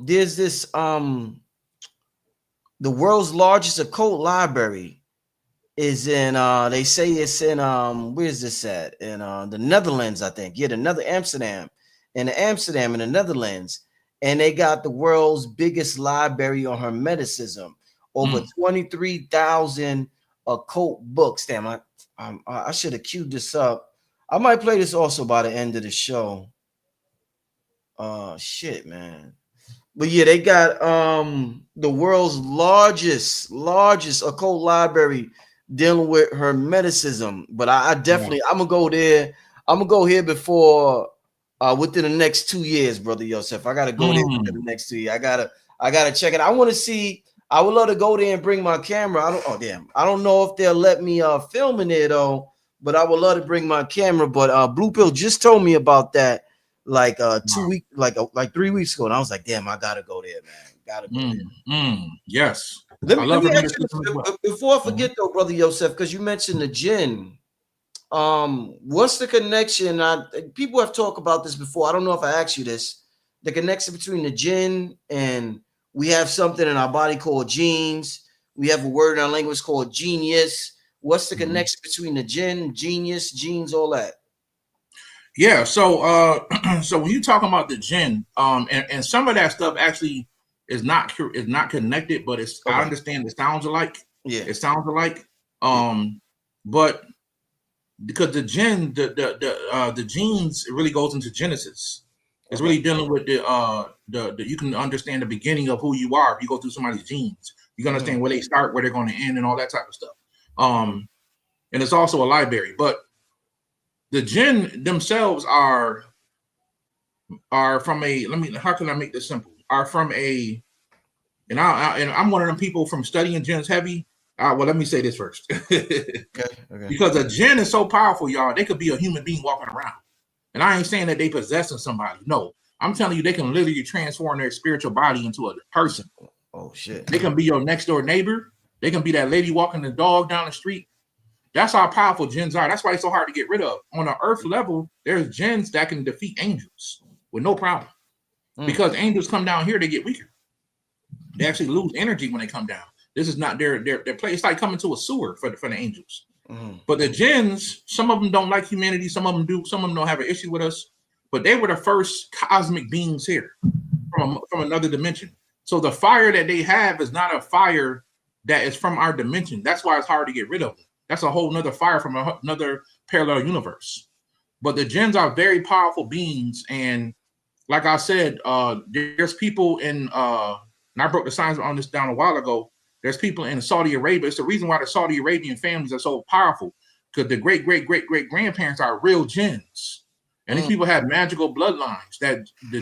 there's this the world's largest occult library is in they say it's in where's this at? In the Netherlands, I think. Yeah, Amsterdam in the Netherlands, and they got the world's biggest library on Hermeticism, over 23,000 occult books. Damn, I should have queued this up. I might play this also by the end of the show. Shit, man. But yeah, they got the world's largest occult library dealing with Hermeticism. But I definitely I'm gonna go there. I'm gonna go here before within the next 2 years, brother Yosef. I gotta go there within the next 2 years. I gotta check it. I want to see. I would love to go there and bring my camera. I don't know if they'll let me film in there though, but I would love to bring my camera. But Blue Pill just told me about that like 2 weeks, like 3 weeks ago, and I was like, damn, I gotta go there, man. Gotta go there. Yes. Let me ask you, before I forget though, brother Yosef, because you mentioned the jinn. What's the connection? People have talked about this before. I don't know if I asked you this. The connection between the jinn, and we have something in our body called genes. We have a word in our language called genius. What's the connection between the jinn, genius, genes, all that? Yeah, so so when you talk about the jinn, and some of that stuff actually is not connected, but it's I understand it sounds alike. Yeah, it sounds alike. But because the jinn, the genes, it really goes into Genesis. It's really dealing with the you can understand the beginning of who you are if you go through somebody's genes. You can understand where they start, where they're going to end, and all that type of stuff. And it's also a library, but the jinn themselves are from a, how can I make this simple? Are from a, and I'm one of them people from studying jinns heavy. Well, let me say this first. Okay. Because a jinn is so powerful, y'all, they could be a human being walking around. And I ain't saying that they possessing somebody. No, I'm telling you, they can literally transform their spiritual body into a person. Oh shit. They can be your next door neighbor. They can be that lady walking the dog down the street. That's how powerful jinns are. That's why it's so hard to get rid of. On an earth level, there's jinns that can defeat angels with no problem. Because angels come down here, they get weaker. They actually lose energy when they come down. This is not their place. It's like coming to a sewer for the angels. But the jinns, some of them don't like humanity. Some of them do. Some of them don't have an issue with us. But they were the first cosmic beings here from another dimension. So the fire that they have is not a fire that is from our dimension. That's why it's hard to get rid of them. That's a whole nother fire from another parallel universe. But the jinns are very powerful beings. And like I said, there's people in, and I broke the science on this down a while ago. There's people in Saudi Arabia. It's the reason why the Saudi Arabian families are so powerful, because the great-great-great-great-grandparents are real jinns. And these people have magical bloodlines that the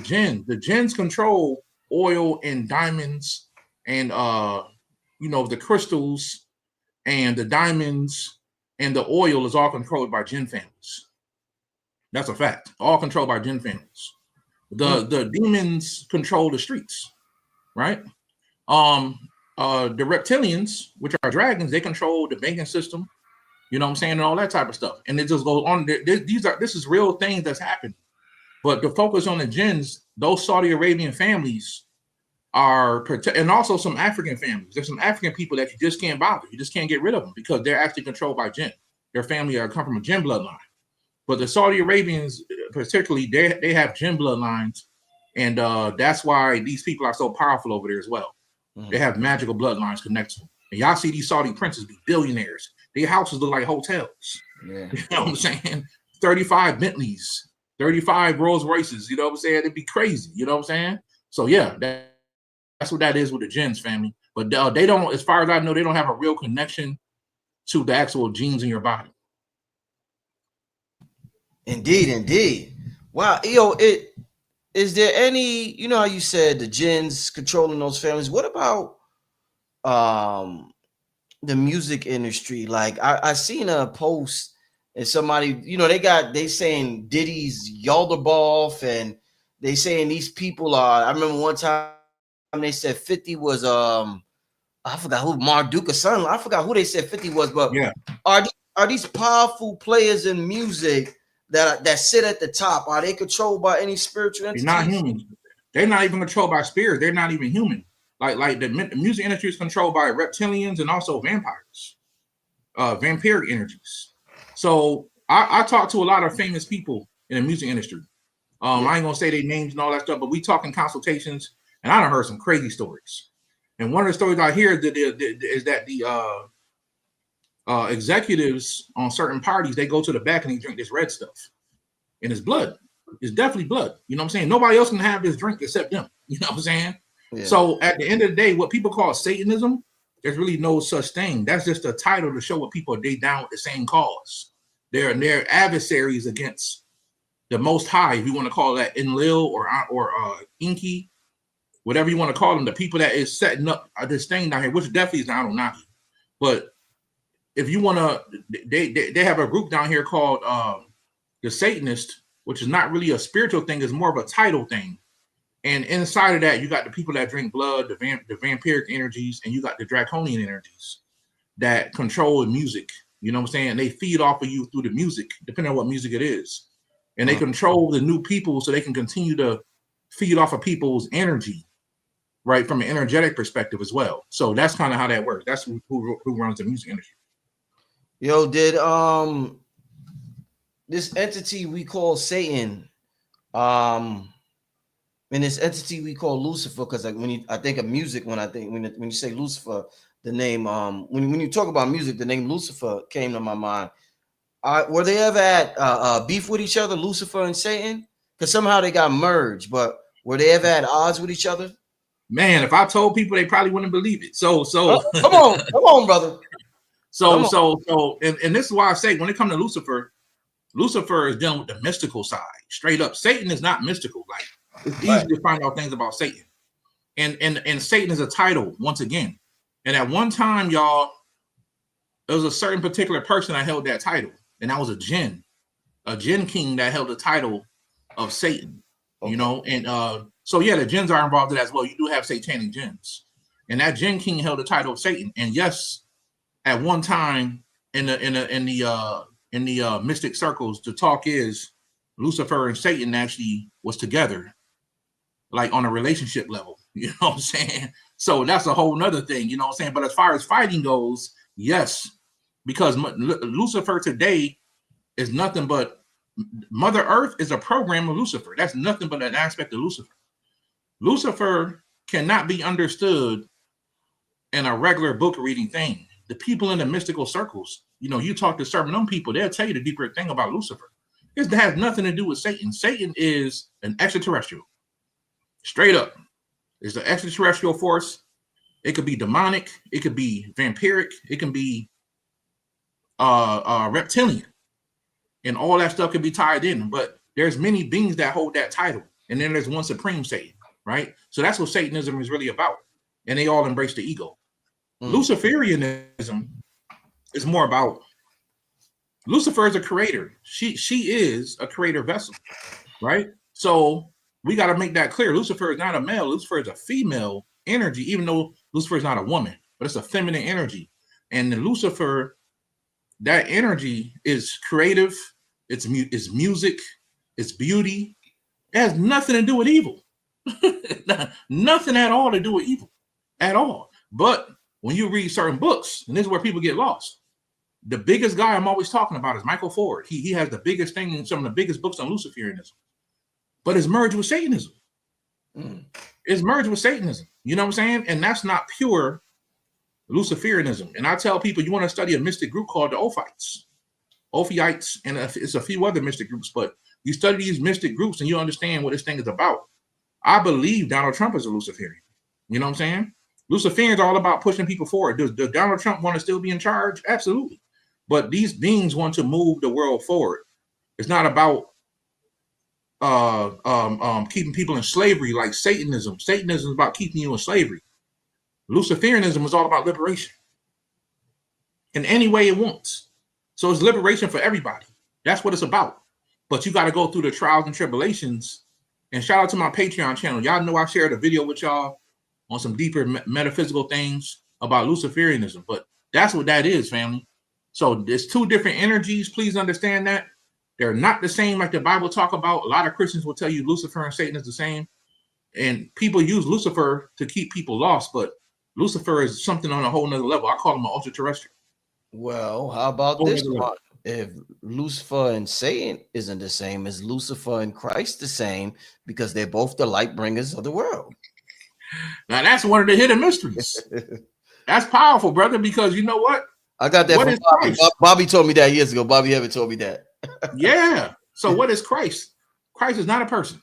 jinns control oil and diamonds and, the crystals and the diamonds and the oil is all controlled by jinn families. That's a fact. All controlled by jinn families. The demons control the streets, right? The reptilians, which are dragons, they control the banking system, you know what I'm saying, and all that type of stuff. And it just goes on. This is real things that's happening. But to focus on the jinns, those Saudi Arabian families are and also some African families. There's some African people that you just can't bother. You just can't get rid of them because they're actually controlled by jinn. Their family come from a jinn bloodline. But the Saudi Arabians, particularly, they have jinn bloodlines, and that's why these people are so powerful over there as well. They have magical bloodlines connected to them. And y'all see these Saudi princes be billionaires. Their houses look like hotels. Yeah. You know what I'm saying? 35 Bentleys. 35 Rolls Royces. You know what I'm saying? It'd be crazy. You know what I'm saying? So yeah, that's what that is with the jinns, family. But they don't, as far as I know, they don't have a real connection to the actual genes in your body. Indeed. Wow, yo, is there any, you know how you said the jinns controlling those families? What about the music industry? Like I seen a post and somebody, you know, they saying Diddy's Yaldabaoth, and they saying these people are, I remember one time they said 50 was I forgot who, Marduk or something. I forgot who they said 50 was, but yeah, are these powerful players in music that sit at the top? Are they controlled by any spiritual entities? They're not human. They're not even controlled by spirits. They're not even human. Like the music industry is controlled by reptilians and also vampires, vampiric energies. So I talk to a lot of famous people in the music industry. I ain't gonna say their names and all that stuff, but we talk in consultations, and I done heard some crazy stories. And one of the stories I hear is that the executives on certain parties, they go to the back and they drink this red stuff, and it's blood. It's definitely blood. You know what I'm saying? Nobody else can have this drink except them. You know what I'm saying? Yeah. So at the end of the day, what people call Satanism, there's really no such thing. That's just a title to show what people are down with the same cause. They're adversaries against the Most High, if you want to call that Enlil or Inky, whatever you want to call them, the people that is setting up this thing down here, which definitely is not Anunnaki. But if you want to, they have a group down here called the Satanist, which is not really a spiritual thing, it's more of a title thing. And inside of that, you got the people that drink blood, the vampiric energies, and you got the draconian energies that control music. You know what I'm saying? They feed off of you through the music, depending on what music it is. And they control the new people so they can continue to feed off of people's energy, right? From an energetic perspective as well. So that's kind of how that works. That's who runs the music industry. Yo, did this entity we call Satan, and this entity we call Lucifer, because like I think of music, when you say Lucifer, the name when you talk about music, the name Lucifer came to my mind. Were they ever at beef with each other, Lucifer and Satan? Because somehow they got merged, but were they ever at odds with each other? Man, if I told people, they probably wouldn't believe it. So come on, brother. And this is why I say when it comes to Lucifer is dealing with the mystical side. Straight up, Satan is not mystical. Like it's easy to find out things about Satan, and Satan is a title once again. And at one time, y'all, there was a certain particular person that held that title, and that was a jinn king that held the title of Satan. Okay. You know, and so yeah, the jinns are involved in that as well. You do have satanic jinns, and that jinn king held the title of Satan. And yes, at one time in the mystic circles, the talk is Lucifer and Satan actually was together, like on a relationship level. You know what I'm saying? So that's a whole nother thing. You know what I'm saying? But as far as fighting goes, yes, because Lucifer today is nothing but Mother Earth is a program of Lucifer. That's nothing but an aspect of Lucifer. Lucifer cannot be understood in a regular book reading thing. The people in the mystical circles, you know, you talk to certain people, they'll tell you the deeper thing about Lucifer. It has nothing to do with Satan. Satan is an extraterrestrial. Straight up. It's an extraterrestrial force. It could be demonic. It could be vampiric. It can be reptilian. And all that stuff can be tied in. But there's many beings that hold that title. And then there's one supreme Satan, right? So that's what Satanism is really about. And they all embrace the ego. Luciferianism is more about Lucifer is a creator. She is a creator vessel, right? So we got to make that clear. Lucifer is not a male. Lucifer is a female energy, even though Lucifer is not a woman, but it's a feminine energy. And the Lucifer, that energy is creative. It's music. It's beauty. It has nothing to do with evil. Nothing at all to do with evil at all. But when you read certain books, and this is where people get lost, the biggest guy I'm always talking about is Michael Ford. He has the biggest thing in some of the biggest books on Luciferianism, but it's merged with Satanism. It's merged with Satanism. You know what I'm saying? And that's not pure Luciferianism. And I tell people, you want to study a mystic group called the Ophites, and it's a few other mystic groups, but You study these mystic groups and you understand what this thing is about. I believe Donald Trump is a Luciferian. You know what I'm saying? Luciferians are all about pushing people forward. Does Donald Trump want to still be in charge? Absolutely. But these beings want to move the world forward. It's not about keeping people in slavery like Satanism. Satanism is about keeping you in slavery. Luciferianism is all about liberation in any way it wants. So it's liberation for everybody. That's what it's about. But you got to go through the trials and tribulations. And shout out to my Patreon channel. Y'all know I shared a video with y'all on some deeper metaphysical things about Luciferianism. But that's what that is, family. So there's two different energies. Please understand that. They're not the same like the Bible talk about. A lot of Christians will tell you Lucifer and Satan is the same. And people use Lucifer to keep people lost. But Lucifer is something on a whole nother level. I call him an ultra-terrestrial. Well, how about this one? If Lucifer and Satan isn't the same, is Lucifer and Christ the same? Because they're both the light bringers of the world. Now, that's one of the hidden mysteries. That's powerful, brother, because you know what? I got that from Bobby. Bobby told me that years ago. Bobby Ever told me that. Yeah. So what is Christ? Christ is not a person.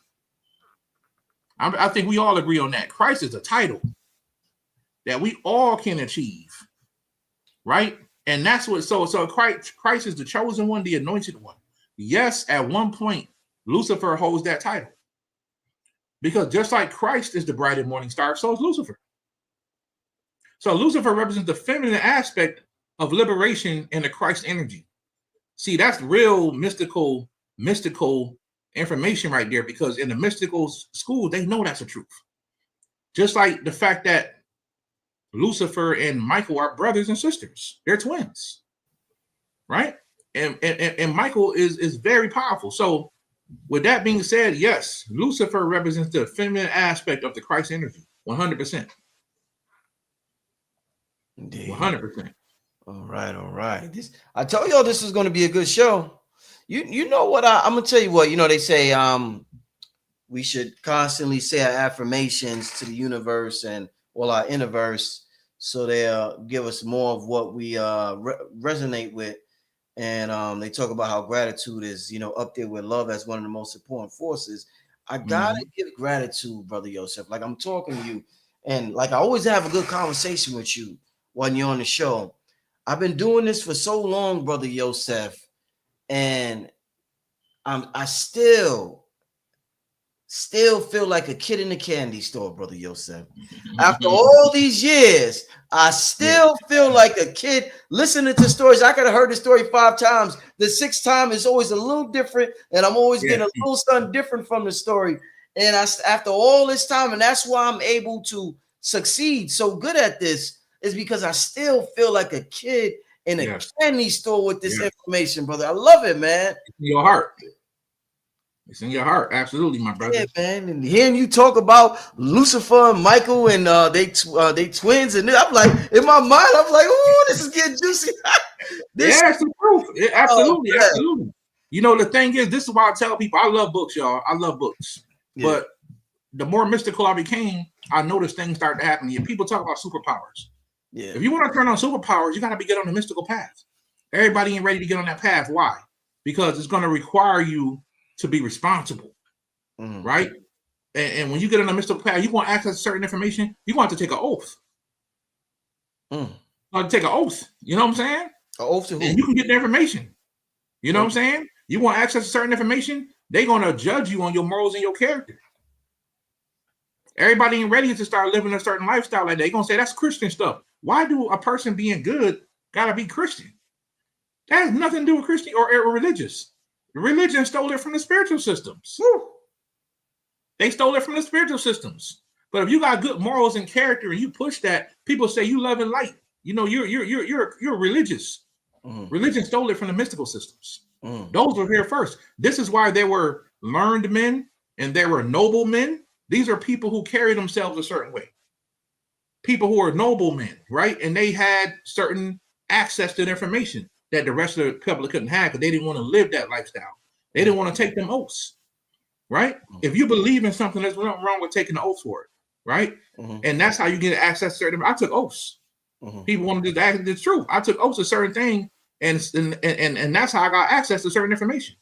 I think we all agree on that. Christ is a title that we all can achieve, right? And that's what, so Christ is the chosen one, the anointed one. Yes, at one point, Lucifer holds that title. Because just like Christ is the bright and morning star, so is Lucifer. So Lucifer represents the feminine aspect of liberation and the Christ energy. See, that's real mystical information right there, because in the mystical school, they know that's the truth. Just like the fact that Lucifer and Michael are brothers and sisters. They're twins, right? And Michael is very powerful. So with that being said, yes, Lucifer represents the feminine aspect of the Christ energy, 100%. 100%. All right. I told y'all this was going to be a good show. You know what? I'm gonna tell you what. You know, they say we should constantly say our affirmations to the universe and our universe, so they'll give us more of what we resonate with. And they talk about how gratitude is, up there with love as one of the most important forces. I gotta give gratitude, Brother Yosef. Like, I'm talking to you, and like I always have a good conversation with you when you're on the show. I've been doing this for so long, Brother Yosef, and I still feel like a kid in a candy store, Brother Yosef. After all these years, I still feel like a kid listening to stories. I could have heard the story 5 times. The 6th time is always a little different, and I'm always getting a little something different from the story. And after all this time, and that's why I'm able to succeed so good at this, is because I still feel like a kid in a candy store with this information, brother. I love it, man. It's in your heart. It's in your heart. Absolutely, my brother. Yeah, man. And hearing you talk about Lucifer and Michael and they twins, and I'm like, in my mind, I'm like, oh, this is getting juicy. It's the truth. Absolutely. Absolutely. You know, the thing is, this is why I tell people, I love books, y'all. I love books. Yeah. But the more mystical I became, I noticed things started to happen. People talk about superpowers. Yeah. If you want to turn on superpowers, you got to get on the mystical path. Everybody ain't ready to get on that path. Why? Because it's going to require you to be responsible, right? And when you get on the mystical path, you want to access certain information, you want to take an oath. Take an oath. You know what I'm saying? An oath to who? And you can get the information. You know what I'm saying? You want access to certain information, they're going to judge you on your morals and your character. Everybody ain't ready to start living a certain lifestyle like that. They're going to say, that's Christian stuff. Why do a person being good got to be Christian? That has nothing to do with Christian or religious. Religion stole it from the spiritual systems. Woo. They stole it from the spiritual systems. But if you got good morals and character and you push that, people say you love and light. You know, you're religious. Religion stole it from the mystical systems. Those were here first. This is why there were learned men and there were noble men. These are people who carry themselves a certain way. People who are noble men, right? And they had certain access to the information that the rest of the public couldn't have because they didn't want to live that lifestyle. They didn't want to take them oaths, right? If you believe in something, there's nothing wrong with taking the oath for it, right? And that's how you get access to certain. I took oaths. People wanted to act the truth. I took oaths to certain things, and that's how I got access to certain information.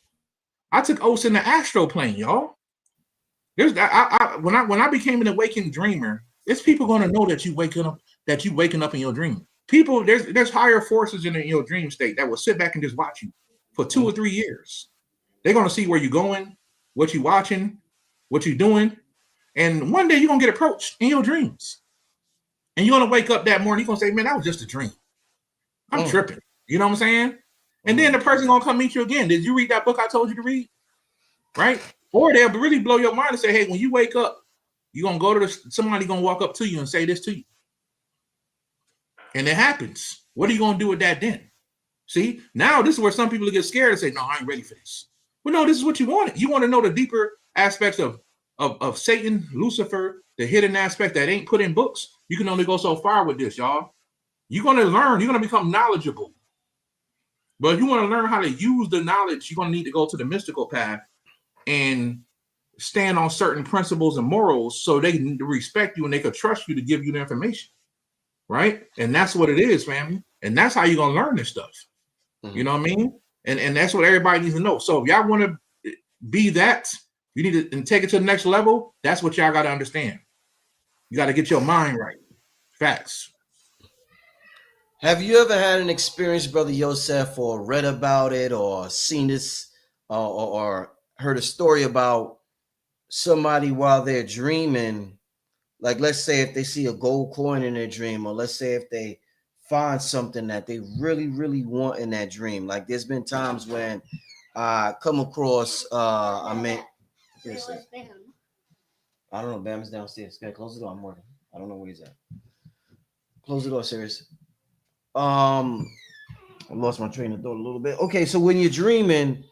I took oaths in the astral plane, y'all. When I became an awakened dreamer, it's people going to know that you waking up in your dream. People, there's higher forces in your dream state that will sit back and just watch you for 2 or 3 years. They're going to see where you're going, what you're watching, what you're doing. And one day you're going to get approached in your dreams. And you're going to wake up that morning, you're going to say, man, that was just a dream. I'm tripping. You know what I'm saying? And then the person going to come meet you again. Did you read that book I told you to read? Right? Or they'll really blow your mind and say, hey, when you wake up, you're going to go to somebody going to walk up to you and say this to you. And it happens. What are you going to do with that then? See, now this is where some people get scared and say, no, I ain't ready for this. Well, no, this is what you wanted. You want to know the deeper aspects of Satan, Lucifer, the hidden aspect that ain't put in books. You can only go so far with this, y'all. You're going to learn. You're going to become knowledgeable. But if you want to learn how to use the knowledge, you're going to need to go to the mystical path and stand on certain principles and morals so they can respect you and they can trust you to give you the information. Right? And that's what it is, family. And that's how you're going to learn this stuff. Mm-hmm. You know what I mean? And that's what everybody needs to know. So if y'all want to be that, you need to take it to the next level. That's what y'all got to understand. You got to get your mind right. Facts. Have you ever had an experience, Brother Yosef, or read about it, or seen this, or heard a story about somebody while they're dreaming? Like, let's say if they see a gold coin in their dream, or let's say if they find something that they really, really want in that dream. Like, there's been times when I come across, I don't know, Bam is downstairs. Okay, close the door. I'm working. I don't know where he's at. Close the door, serious. I lost my train of thought a little bit. Okay, so when you're dreaming,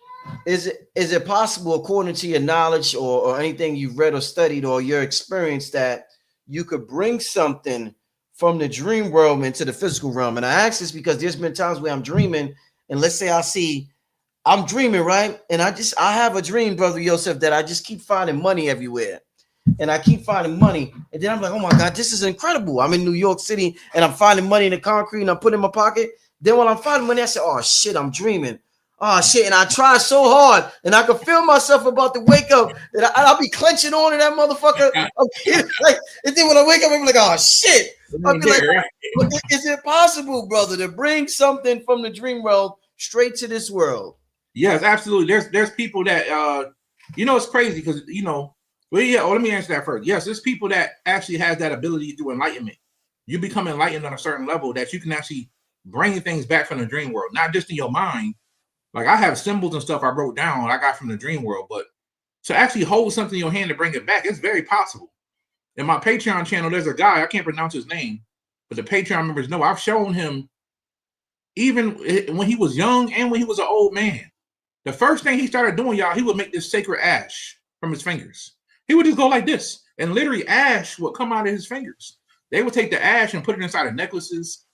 is it possible, according to your knowledge or anything you've read or studied or your experience, that you could bring something from the dream world into the physical realm? And I ask this because there's been times where I'm dreaming, and let's say I'm dreaming, right? And I have a dream, Brother Yosef, that I just keep finding money everywhere. And I keep finding money. And then I'm like, oh my God, this is incredible. I'm in New York City and I'm finding money in the concrete and I'm putting it in my pocket. Then when I'm finding money, I say, oh shit, I'm dreaming. Oh shit. And I try so hard and I can feel myself about to wake up and I'll be clenching on to that motherfucker. And then when I wake up, I'm like, oh shit. I'll be like, is it possible, brother, to bring something from the dream world straight to this world? Yes, absolutely. There's people that, it's crazy because, let me answer that first. Yes, there's people that actually has that ability through enlightenment. You become enlightened on a certain level that you can actually bring things back from the dream world, not just in your mind. Like I have symbols and stuff I wrote down I got from the dream world, but to actually hold something in your hand to bring it back, it's very possible. In my Patreon channel, there's a guy, I can't pronounce his name, but the Patreon members know I've shown him even when he was young and when he was an old man. The first thing he started doing, y'all, he would make this sacred ash from his fingers. He would just go like this, and literally ash would come out of his fingers. They would take the ash and put it inside of necklaces,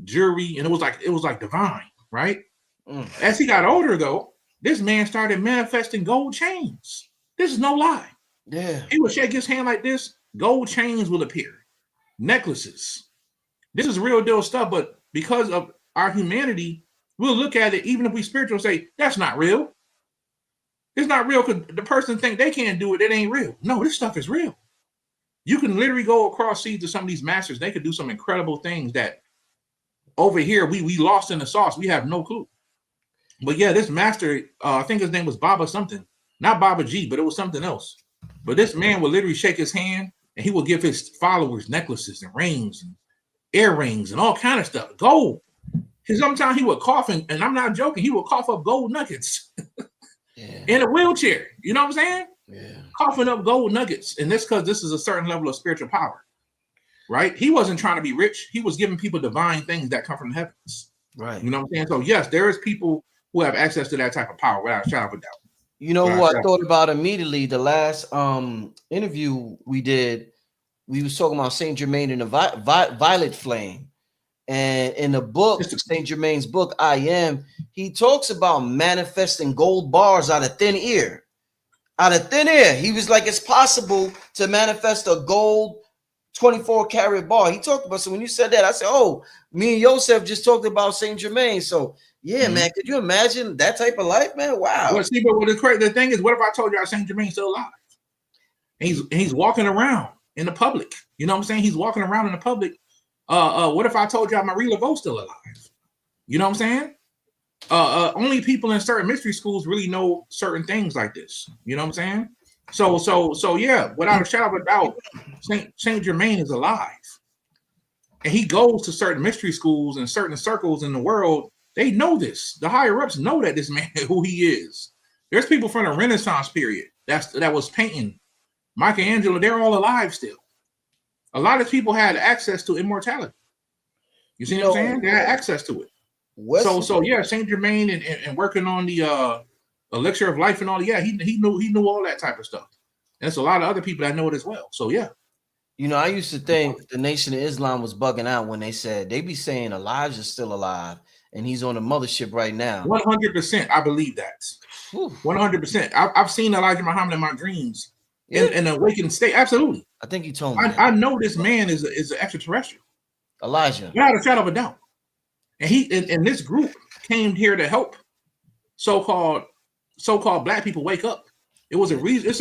jewelry, and it was like divine, right? As he got older, though, this man started manifesting gold chains. This is no lie. Yeah. He would shake his hand like this, gold chains will appear, necklaces. This is real deal stuff, but because of our humanity, we'll look at it, even if we spiritual, say, that's not real. It's not real because the person think they can't do it. It ain't real. No, this stuff is real. You can literally go across seas to some of these masters. They could do some incredible things that over here, we lost in the sauce. We have no clue. But yeah, this master, I think his name was Baba something. Not Baba G, but it was something else. But this man would literally shake his hand and he would give his followers necklaces and rings and earrings and all kind of stuff. Gold. Sometimes he would cough, and I'm not joking, he would cough up gold nuggets. Yeah. In a wheelchair, you know what I'm saying? Yeah. Coughing up gold nuggets. And this because this is a certain level of spiritual power, right? He wasn't trying to be rich. He was giving people divine things that come from the heavens. Right. You know what I'm saying? So yes, there is people who have access to that type of power without a shadow of a doubt. You know who I thought about immediately? The last interview we did, we was talking about Saint Germain and the violet flame. And in the book, Saint Germain's book, I Am, he talks about manifesting gold bars out of thin air. Out of thin air. He was like, it's possible to manifest a gold 24-karat bar. He talked about, so when you said that, I said, oh, me and Yosef just talked about Saint Germain. So Yeah, man. Could you imagine that type of life, man? Wow. Well, see, but the thing is, what if I told you Saint Germain's still alive? And he's walking around in the public. You know what I'm saying? He's walking around in the public. What if I told you Marie Laveau's still alive? You know what I'm saying? Only people in certain mystery schools really know certain things like this. You know what I'm saying? So yeah, without a shadow of a doubt, Saint Germain is alive. And he goes to certain mystery schools and certain circles in the world. They know this. The higher ups know that this man, who he is. There's people from the Renaissance period that was painting. Michelangelo, they're all alive still. A lot of people had access to immortality. You see what I'm saying? They had access to it. So yeah, Saint Germain and working on the elixir of life and all. Yeah, he knew all that type of stuff. And there's a lot of other people that know it as well. So yeah. You know, I used to think the Nation of Islam was bugging out when they said they be saying Elijah's still alive and he's on the mothership right now. 100%, I believe that. 100%. I've seen Elijah Muhammad in my dreams in an awakened state. Absolutely. I think you told me. I know this man is an extraterrestrial. Elijah. Without a shadow of a doubt. And he and this group came here to help so-called black people wake up. It was a reason.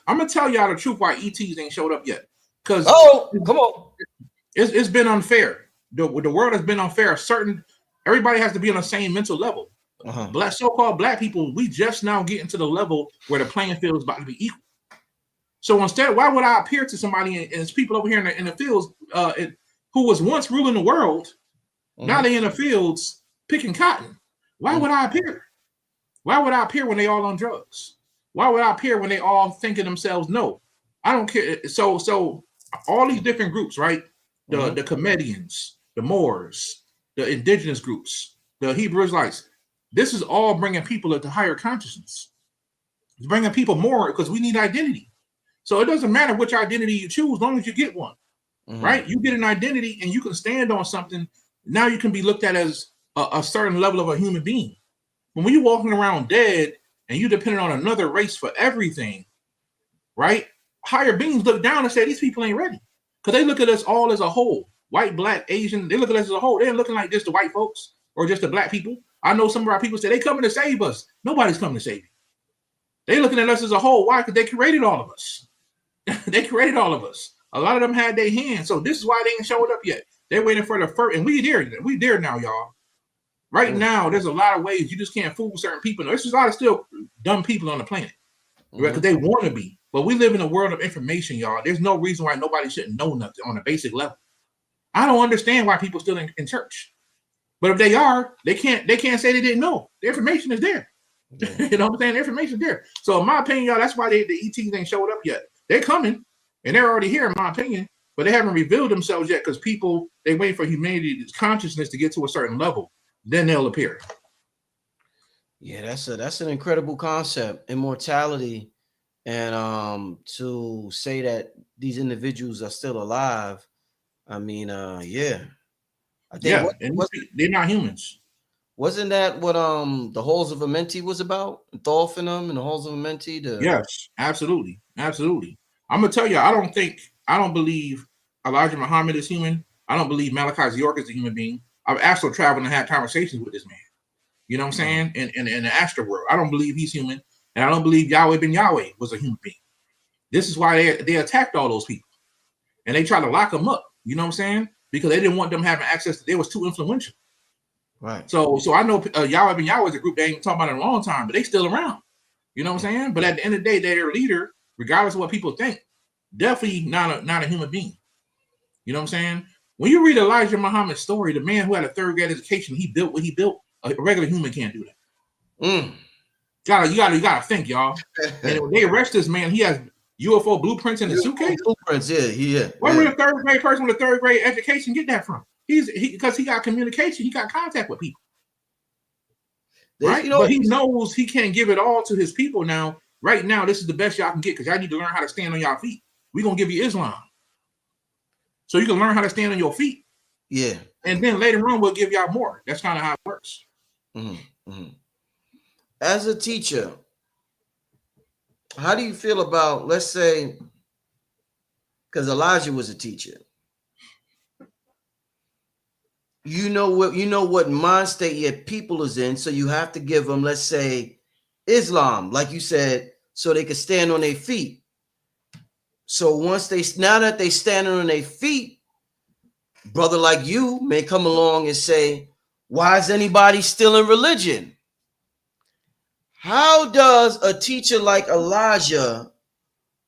I'm gonna tell y'all the truth why ETs ain't showed up yet. Because come on, it's been unfair. The world has been unfair. Everybody has to be on the same mental level. So-called black people, we just now getting to the level where the playing field is about to be equal. So instead, why would I appear to somebody and it's people over here in the fields who was once ruling the world? Now they in the fields picking cotton. Why would I appear? Why would I appear when they all on drugs? Why would I appear when they all thinking themselves, no, I don't care. So all these different groups, right? The comedians, the Moors, the indigenous groups, the Hebrew Israelites. This is all bringing people into higher consciousness. It's bringing people more because we need identity. So it doesn't matter which identity you choose, as long as you get one, right? You get an identity and you can stand on something. Now you can be looked at as a certain level of a human being. But when you're walking around dead and you're dependent on another race for everything, right? Higher beings look down and say, these people ain't ready. Because they look at us all as a whole. White, black, Asian, they look at us as a whole. They ain't looking like just the white folks or just the black people. I know some of our people say, they coming to save us. Nobody's coming to save you. They looking at us as a whole. Why? Because they created all of us. They created all of us. A lot of them had their hands. So this is why they ain't showed up yet. They're waiting for the first, and we there now, y'all. Right now, there's a lot of ways you just can't fool certain people. There's a lot of still dumb people on the planet, right? Because they want to be. But we live in a world of information, y'all. There's no reason why nobody shouldn't know nothing on a basic level. I don't understand why people still in church. But if they are, they can't say they didn't know. The information is there. You know what I'm saying? The information is there. So in my opinion, y'all, that's why the ETs ain't showed up yet. They're coming, and they're already here, in my opinion. But they haven't revealed themselves yet because they wait for humanity's consciousness to get to a certain level. Then they'll appear. Yeah, that's an incredible concept, immortality, and to say that these individuals are still alive. I mean, yeah, I think they're not humans. Wasn't that what the Halls of Amenti was about? Thorfinum and the Halls of Amenti. Yes, absolutely. I'm gonna tell you, I don't believe Elijah Muhammad is human. I don't believe Malachi York is a human being. I've actually traveled and had conversations with this man. You know what I'm saying? In the astral world. I don't believe he's human. And I don't believe Yahweh ben Yahweh was a human being. This is why they attacked all those people. And they tried to lock them up. You know what I'm saying? Because they didn't want them having access. They was too influential. Right. So I know Yahweh ben Yahweh is a group they ain't talking about in a long time, but they still around. You know what I'm saying? But at the end of the day, their leader, regardless of what people think, definitely not a human being. You know what I'm saying? When you read Elijah Muhammad's story, the man who had a third grade education, he built what he built. A regular human can't do that. You gotta think, y'all. And when they arrest this man, he has UFO blueprints in his suitcase. Blueprints, yeah. Where would a third grade person with a third grade education get that from? Because he got communication, he got contact with people. Right? But he knows he can't give it all to his people now. Right now, this is the best y'all can get because y'all need to learn how to stand on y'all feet. We're gonna give you Islam. So you can learn how to stand on your feet. Yeah. And then later on, we'll give y'all more. That's kind of how it works. As a teacher, how do you feel about, let's say, because Elijah was a teacher. you know what mind state your people is in, so you have to give them, let's say, Islam, like you said, so they can stand on their feet. So now that they standing on their feet, brother like you may come along and say, why is anybody still in religion? How does a teacher like Elijah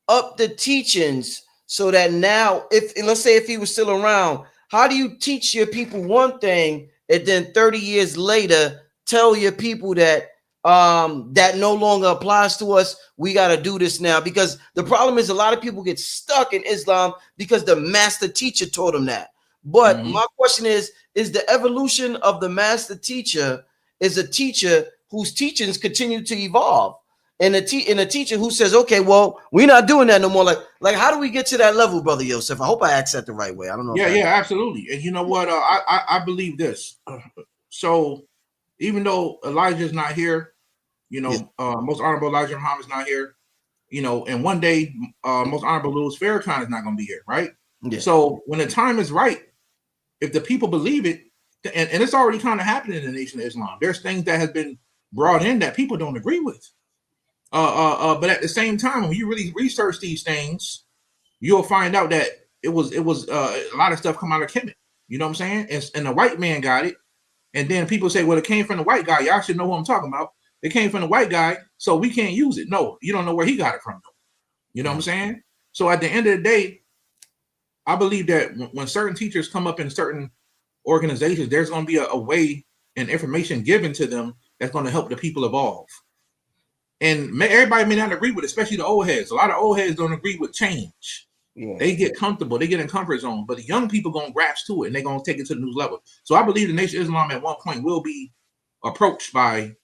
up the teachings so that now, if let's say if he was still around, how do you teach your people one thing and then 30 years later tell your people that that no longer applies to us? We got to do this now, because the problem is a lot of people get stuck in Islam because the master teacher taught them that. But my question is the evolution of the master teacher is a teacher whose teachings continue to evolve, and a teacher who says, okay, well, we're not doing that no more. Like how do we get to that level, brother Yosef? I hope I asked that the right way. I don't know. Yeah, absolutely. And you know what? I believe this. So even though Elijah's not here, most honorable Elijah Muhammad's not here, and one day, most honorable Louis Farrakhan is not going to be here, right? Yeah. So when the time is right, if the people believe it, and it's already kind of happening in the Nation of Islam, there's things that have been brought in that people don't agree with. But at the same time, when you really research these things, you'll find out that it was a lot of stuff come out of Kemet. You know what I'm saying? And the white man got it. And then people say, well, it came from the white guy. Y'all should know who I'm talking about. It came from the white guy, so we can't use it. No, you don't know where he got it from, though. You know what I'm saying? So at the end of the day, I believe that when certain teachers come up in certain organizations, there's going to be a way and information given to them that's going to help the people evolve. And everybody may not agree with it, especially the old heads. A lot of old heads don't agree with change. Yeah. They get comfortable. They get in comfort zone. But the young people going to grasp to it, and they're going to take it to the new level. So I believe the Nation of Islam at one point will be approached by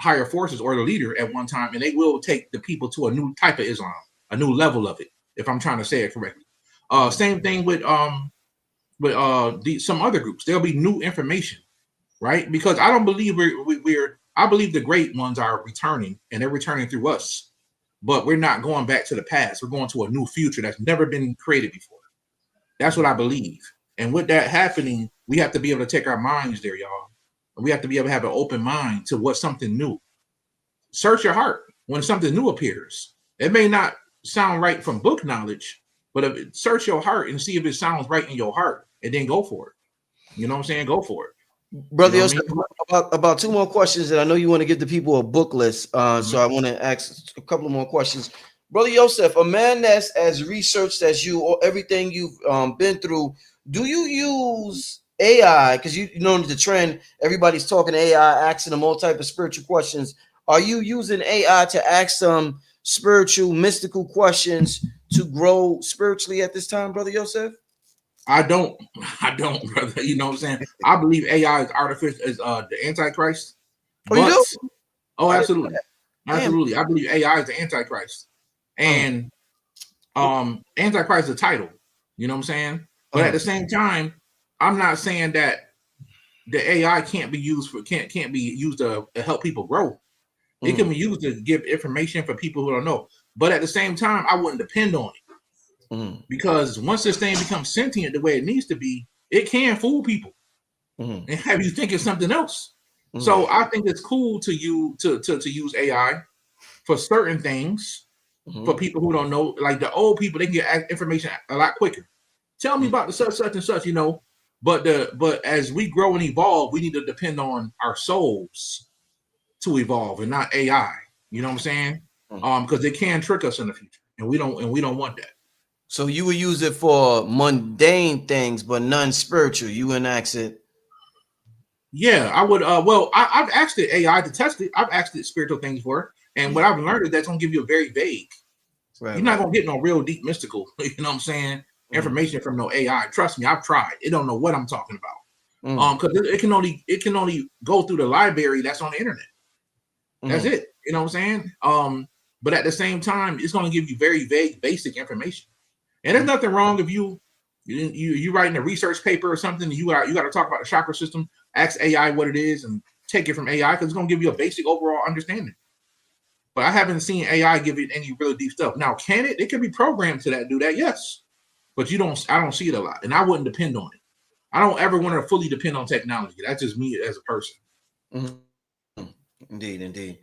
higher forces or the leader at one time, and they will take the people to a new type of Islam, a new level of it, if I'm trying to say it correctly. Same thing with some other groups. There'll be new information, right? Because I don't believe I believe the great ones are returning, and they're returning through us. But we're not going back to the past. We're going to a new future that's never been created before. That's what I believe. And with that happening, we have to be able to take our minds there, y'all. And we have to be able to have an open mind to what's something new. Search your heart when something new appears. It may not sound right from book knowledge, but search your heart and see if it sounds right in your heart, and then go for it. You know what I'm saying? Go for it. Brother Yosef, about two more questions, and I know you want to give the people a book list, so I want to ask a couple of more questions. Brother Yosef, a man that's as researched as you, or everything you've been through, do you use AI? Because you know the trend, everybody's talking AI, asking them all type of spiritual questions. Are you using AI to ask some spiritual, mystical questions to grow spiritually at this time, Brother Yosef? I don't, brother. You know what I'm saying? I believe AI is artificial, is the Antichrist. Oh, you do? Oh, absolutely. Absolutely. I believe AI is the Antichrist. And Antichrist is a title. You know what I'm saying? But at the same time, I'm not saying that the AI can't be used to help people grow. It can be used to give information for people who don't know. But at the same time, I wouldn't depend on it. Because once this thing becomes sentient the way it needs to be, it can fool people and have you think it's something else. So I think it's cool to use AI for certain things for people who don't know. Like the old people, they can get information a lot quicker. Tell me about the such and such, But as we grow and evolve, we need to depend on our souls to evolve and not AI. You know what I'm saying? Because they can trick us in the future, and we don't want that. So you would use it for mundane things, but non-spiritual. You wouldn't ask it. Yeah, I would. I've asked it AI to test it. I've asked it spiritual things for it, and what I've learned is that's gonna give you a very vague. You're not gonna get no real deep mystical. You know what I'm saying? Information from no AI. Trust me, I've tried. It don't know what I'm talking about. Because it can only go through the library that's on the internet. That's it. You know what I'm saying? But at the same time, it's gonna give you very vague, basic information. And there's nothing wrong if you writing a research paper or something. You got to talk about the chakra system. Ask AI what it is and take it from AI because it's going to give you a basic overall understanding. But I haven't seen AI give it any really deep stuff. Now, can it? It can be programmed to do that, yes. But I don't see it a lot, and I wouldn't depend on it. I don't ever want to fully depend on technology. That's just me as a person. Mm-hmm. Indeed.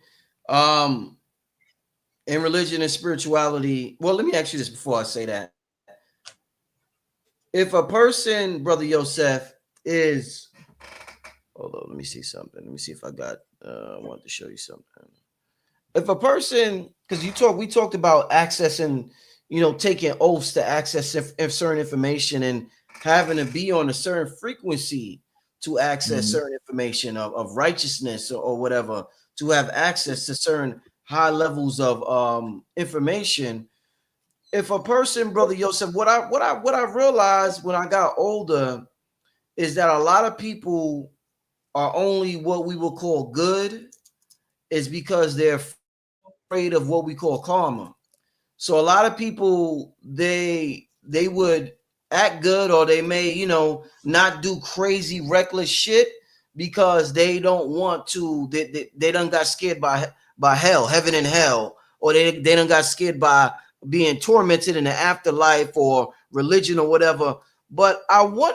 In religion and spirituality, well, let me ask you this before I say that. If a person, Brother Yosef, is, hold on, let me see something. Let me see if I got, I wanted to show you something. If a person, because we talked about accessing, taking oaths to access certain information and having to be on a certain frequency to access certain information of righteousness or whatever, to have access to certain high levels of information. If a person, Brother Yosef, what I realized when I got older is that a lot of people are only what we will call good is because they're afraid of what we call karma. So a lot of people they would act good, or they may not do crazy reckless shit because they don't want to. They done got scared by hell, heaven and hell, or they done got scared by being tormented in the afterlife or religion or whatever. But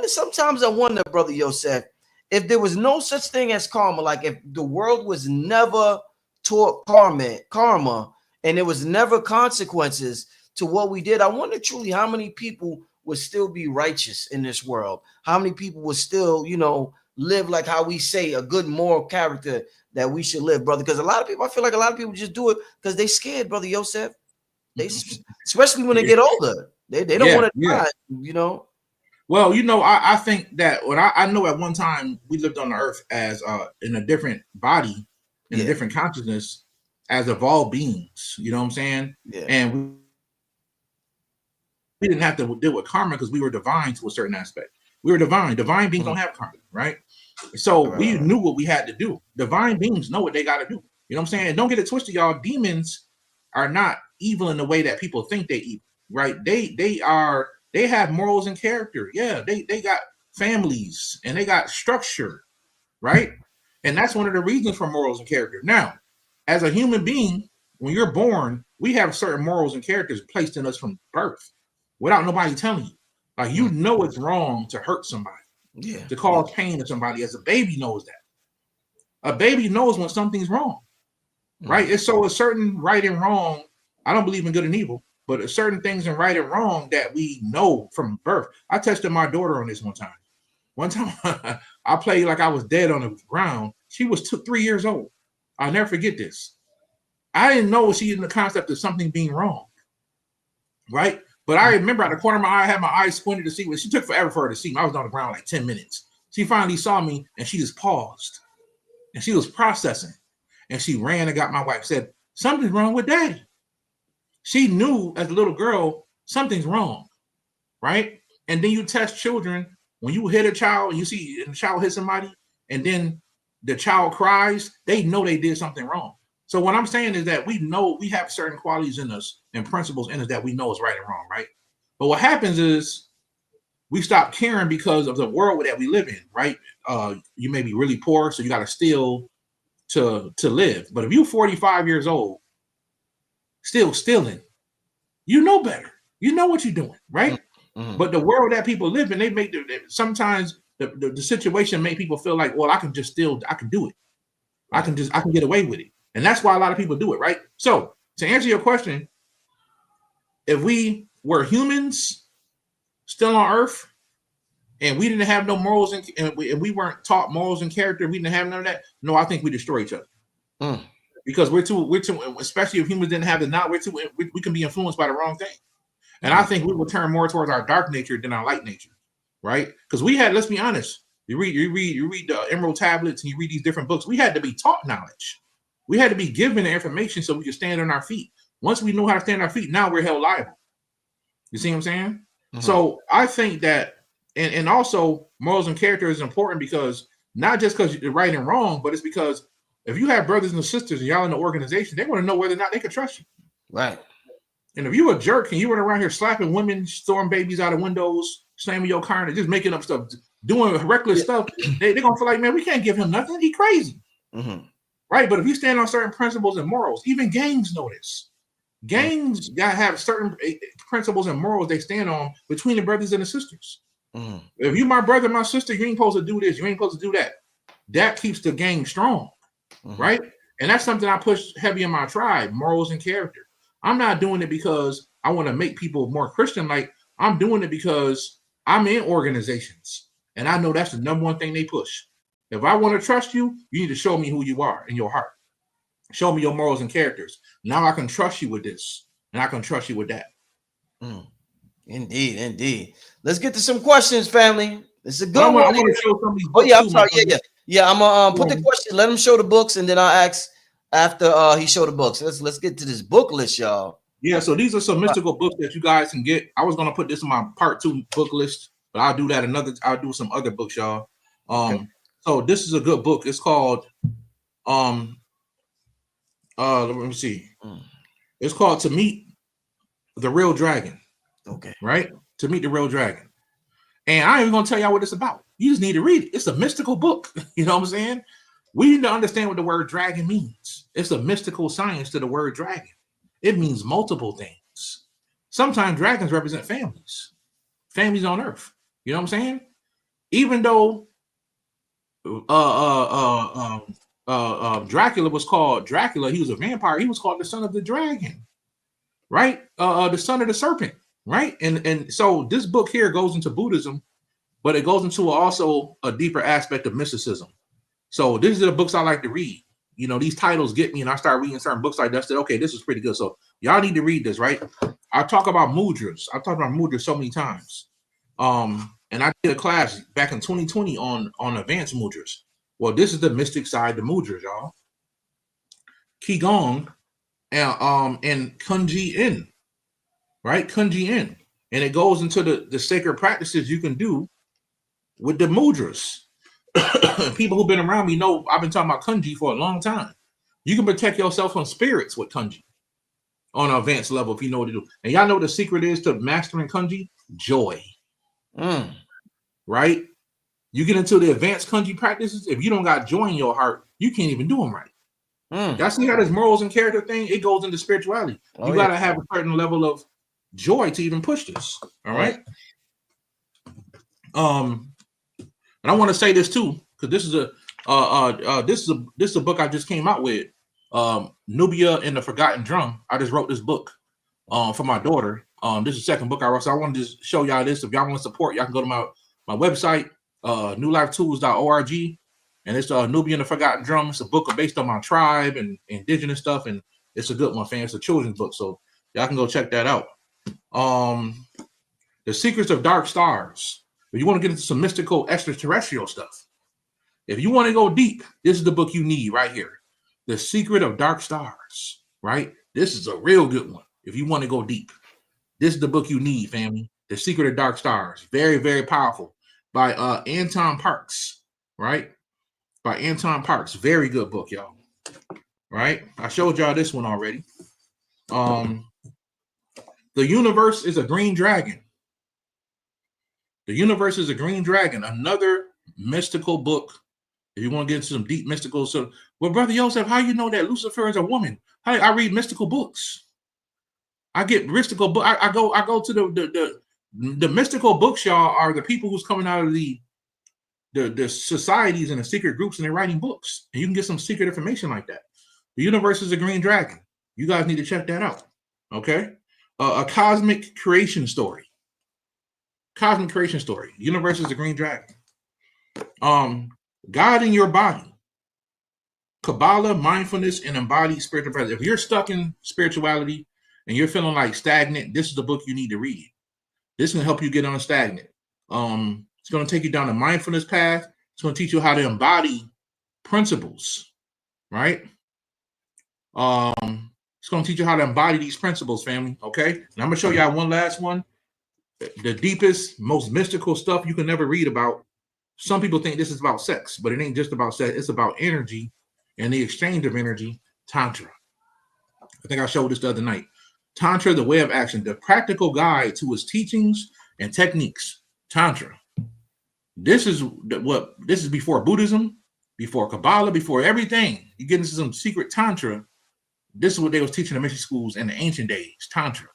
sometimes I wonder, Brother Yosef, if there was no such thing as karma, like if the world was never taught karma, and there was never consequences to what we did, I wonder truly how many people would still be righteous in this world. How many people would still, live like how we say a good moral character that we should live, brother. Because I feel like a lot of people just do it because they scared, Brother Yosef. They, especially when they get older, they don't want to die, Well, I think that I know at one time we lived on the earth as in a different body, in a different consciousness, as evolved beings. You know what I'm saying? Yeah. And we didn't have to deal with karma because we were divine to a certain aspect. We were divine. Divine beings don't have karma, right? So we knew what we had to do. Divine beings know what they got to do. You know what I'm saying? And don't get it twisted, y'all. Demons are not evil in the way that people think they evil, right? They have morals and character. Yeah, they got families and they got structure, right? And that's one of the reasons for morals and character. Now, as a human being, when you're born, we have certain morals and characters placed in us from birth without nobody telling you. Like, it's wrong to hurt somebody, to cause pain to somebody. As a baby knows that. A baby knows when something's wrong, right? It's so a certain right and wrong. I don't believe in good and evil, but a certain things in right and wrong that we know from birth. I tested my daughter on this one time. One time I played like I was dead on the ground. She was 3 years old. I'll never forget this. I didn't know she in the concept of something being wrong, right? But I remember out the corner of my eye, I had my eyes squinted to see what she took forever for her to see me. I was on the ground like 10 minutes. She finally saw me and she just paused and she was processing and she ran and got my wife, said, something's wrong with daddy. She knew as a little girl, something's wrong, right? And then you test children when you hit a child and you see a child hit somebody and then the child cries, they know they did something wrong. So what I'm saying is that we know we have certain qualities in us and principles in us that we know is right and wrong, right? But what happens is we stop caring because of the world that we live in, right? You may be really poor, so you got to steal to live. But if you're 45 years old, still stealing, you know better. You know what you're doing, right? Mm-hmm. But the world that people live in, sometimes the situation make people feel like, well, I can just steal, I can do it. I can get away with it. And that's why a lot of people do it, right? So to answer your question, if we were humans still on Earth and we didn't have no morals and we weren't taught morals and character, we didn't have none of that. No, I think we destroy each other because we're too. Especially if humans didn't have the knowledge, we can be influenced by the wrong thing. And I think we will turn more towards our dark nature than our light nature, right? Because let's be honest. You read the Emerald Tablets and you read these different books. We had to be taught knowledge. We had to be given the information so we could stand on our feet. Once we know how to stand on our feet, now we're held liable. You see what I'm saying? Mm-hmm. So I think that, and also morals and character is important because not just because you're right and wrong, but it's because if you have brothers and sisters and y'all in the organization, they want to know whether or not they can trust you. Right. And if you're a jerk and you run around here slapping women, throwing babies out of windows, slamming your car and just making up stuff, doing reckless stuff, they're going to feel like, man, we can't give him nothing. He's crazy. Mm-hmm. Right? But if you stand on certain principles and morals, even gangs know this. Gangs got to have certain principles and morals they stand on between the brothers and the sisters. Mm. If you my brother, my sister, you ain't supposed to do this. You ain't supposed to do that. That keeps the gang strong, right? And that's something I push heavy in my tribe, morals and character. I'm not doing it because I want to make people more Christian. Like, I'm doing it because I'm in organizations, and I know that's the number one thing they push. If I want to trust you, you need to show me who you are in your heart. Show me your morals and characters. Now I can trust you with this, and I can trust you with that. Indeed, indeed. Let's get to some questions, family. It's a good I one. want to show some of these Oh books yeah, I'm too, sorry. my Yeah. I'm gonna put the question. Let him show the books, and then I'll ask after he showed the books. Let's get to this book list, y'all. Yeah, so these are some mystical books that you guys can get. I was gonna put this in my part 2 book list, but I'll do that I'll do some other books, y'all. Okay. So this is a good book. It's called let me see. It's called To Meet the Real Dragon. Okay. Right? To Meet the Real Dragon. And I ain't even gonna tell y'all what it's about. You just need to read it. It's a mystical book. You know what I'm saying? We need to understand what the word dragon means. It's a mystical science to the word dragon. It means multiple things. Sometimes dragons represent families on Earth. You know what I'm saying? Even though Dracula was called Dracula, he was a vampire. He was called the son of the dragon, right? The son of the serpent, right? And so this book here goes into Buddhism, but it goes into also a deeper aspect of mysticism. So these are the books I like to read. You know, these titles get me, and I start reading certain books like that. I said, okay, this is pretty good. So y'all need to read this, right? I talk about mudras. I've talked about mudras so many times. And I did a class back in 2020 on advanced mudras. Well, this is the mystic side of the mudras, y'all. Qigong and Kunji In, right? Kunji In. And it goes into the sacred practices you can do with the mudras. People who've been around me know I've been talking about Kunji for a long time. You can protect yourself from spirits with Kunji on an advanced level if you know what to do. And y'all know what the secret is to mastering Kunji? Joy. Right? You get into the advanced Kunji practices, if you don't got joy in your heart, you can't even do them right. Y'all see how this morals and character thing, it goes into spirituality. You got to have a certain level of joy to even push this. All right? And I want to say this too, because this is a book I just came out with. Nubia and the Forgotten Drum. I just wrote this book for my daughter. This is the second book I wrote. So I wanted to show y'all this. If y'all want to support, y'all can go to my website, newlifetools.org. And it's Nubia and the Forgotten Drum. It's a book based on my tribe and indigenous stuff. And it's a good one, fam. It's a children's book. So y'all can go check that out. The Secrets of Dark Stars. If you want to get into some mystical extraterrestrial stuff, if you want to go deep, this is the book you need right here. The Secret of Dark Stars, right? This is a real good one. If you want to go deep, this is the book you need, family. The Secret of Dark Stars. Very, very powerful. By Anton Parks, right? By Anton Parks. Very good book, y'all. Right? I showed y'all this one already. The Universe is a Green Dragon. The Universe is a Green Dragon. Another mystical book. If you want to get into some deep mystical stuff. Well, Brother Yosef, how you know that Lucifer is a woman? I read mystical books. I get mystical book. I go to the mystical books, y'all, are the people who's coming out of the societies and the secret groups, and they're writing books. And you can get some secret information like that. The Universe is a Green Dragon. You guys need to check that out. Okay? A Cosmic Creation Story. Cosmic Creation Story. Universe is a Green Dragon. God in Your Body. Cabala, Mindfulness, and Embodied Spiritual Presence. If you're stuck in spirituality and you're feeling like stagnant, this is the book you need to read. This can help you get unstagnant. It's going to take you down the mindfulness path. It's going to teach you how to embody principles, right? It's going to teach you how to embody these principles, family, okay? And I'm going to show y'all one last one. The deepest, most mystical stuff you can never read about. Some people think this is about sex, but it ain't just about sex. It's about energy and the exchange of energy, Tantra. I think I showed this the other night. Tantra, the way of action, the practical guide to its teachings and techniques, Tantra. This is before Buddhism, before Cabala, before everything. You get into some secret Tantra. This is what they was teaching in mission schools in the ancient days, Tantra.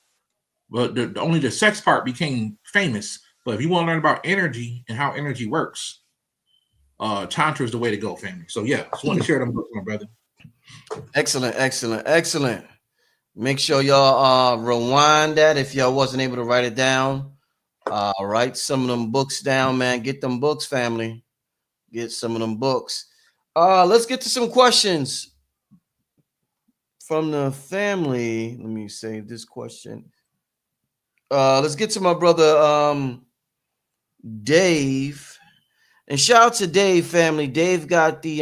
But only the sex part became famous But if you want to learn about energy and how energy works, Tantra is the way to go, family. So yeah, just want to share them books, my brother. Excellent, excellent, excellent. Make sure y'all rewind that if y'all wasn't able to write it down. Write some of them books down, man. Get them books, family. Get some of them books. Let's get to some questions from the family. Let me save this question. Let's get to my brother Dave. And shout out to Dave, family. Dave got the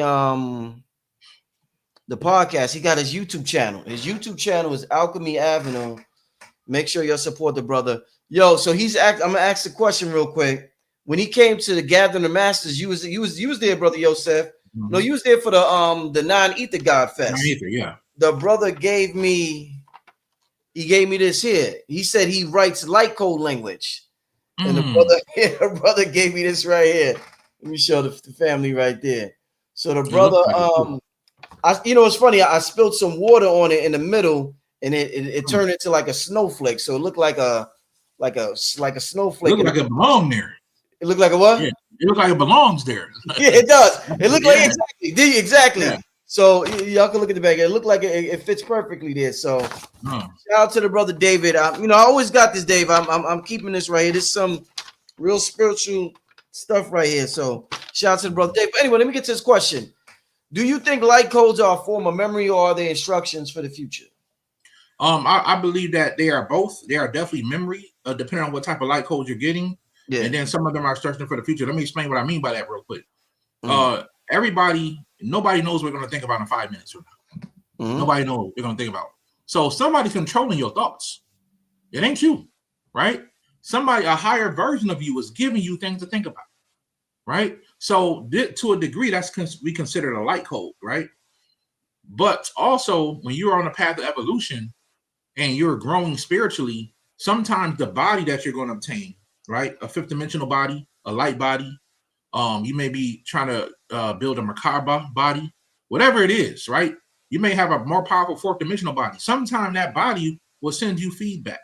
podcast. He got his YouTube channel. His YouTube channel is Alchemy Avenue. Make sure you support the brother. Yo, so I'm gonna ask the question real quick. When he came to the Gathering of Masters, you was there, brother Yosef. Mm-hmm. No, you was there for the non-ether God Fest. Non-ether, yeah. The brother gave me this here. He said he writes light code language. And the brother gave me this right here. Let me show the family right there. So the brother, it's funny. I spilled some water on it in the middle, and it turned into like a snowflake. So it looked like a snowflake. It looked like it belonged there. It looked like a what? Yeah, it looked like it belongs there. Yeah, it does. It looked like exactly. Yeah. So y'all can look at the back. It looked like it fits perfectly there. So shout out to the brother David. I always got this, Dave. I'm keeping this right here. This is some real spiritual stuff right here. So shout out to the brother Dave. But anyway, let me get to this question. Do you think light codes are a form of memory, or are they instructions for the future? I believe that they are both. They are definitely memory, depending on what type of light codes you're getting. Yeah. And then some of them are instructions for the future. Let me explain what I mean by that real quick. Nobody knows what we're going to think about in 5 minutes from now. Mm-hmm. Nobody knows what we're going to think about. So somebody's controlling your thoughts. It ain't you, right? A higher version of you is giving you things to think about, right? So to a degree, we consider a light code, right? But also, when you're on a path of evolution and you're growing spiritually, sometimes the body that you're going to obtain, right? A fifth dimensional body, a light body. You may be trying to build a Merkaba body, whatever it is, right? You may have a more powerful fourth dimensional body. Sometimes that body will send you feedback.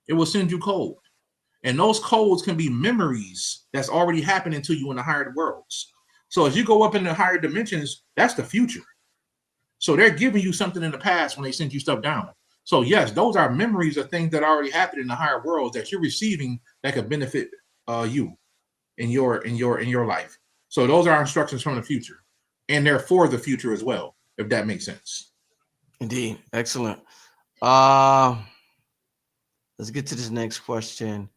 It will send you code. And those codes can be memories that's already happening to you in the higher worlds. So as you go up in the higher dimensions, that's the future. So they're giving you something in the past when they send you stuff down. So yes, those are memories of things that already happened in the higher worlds that you're receiving that could benefit you in your life. So those are instructions from the future, and they're for the future as well, if that makes sense. Indeed. Excellent. Let's get to this next question.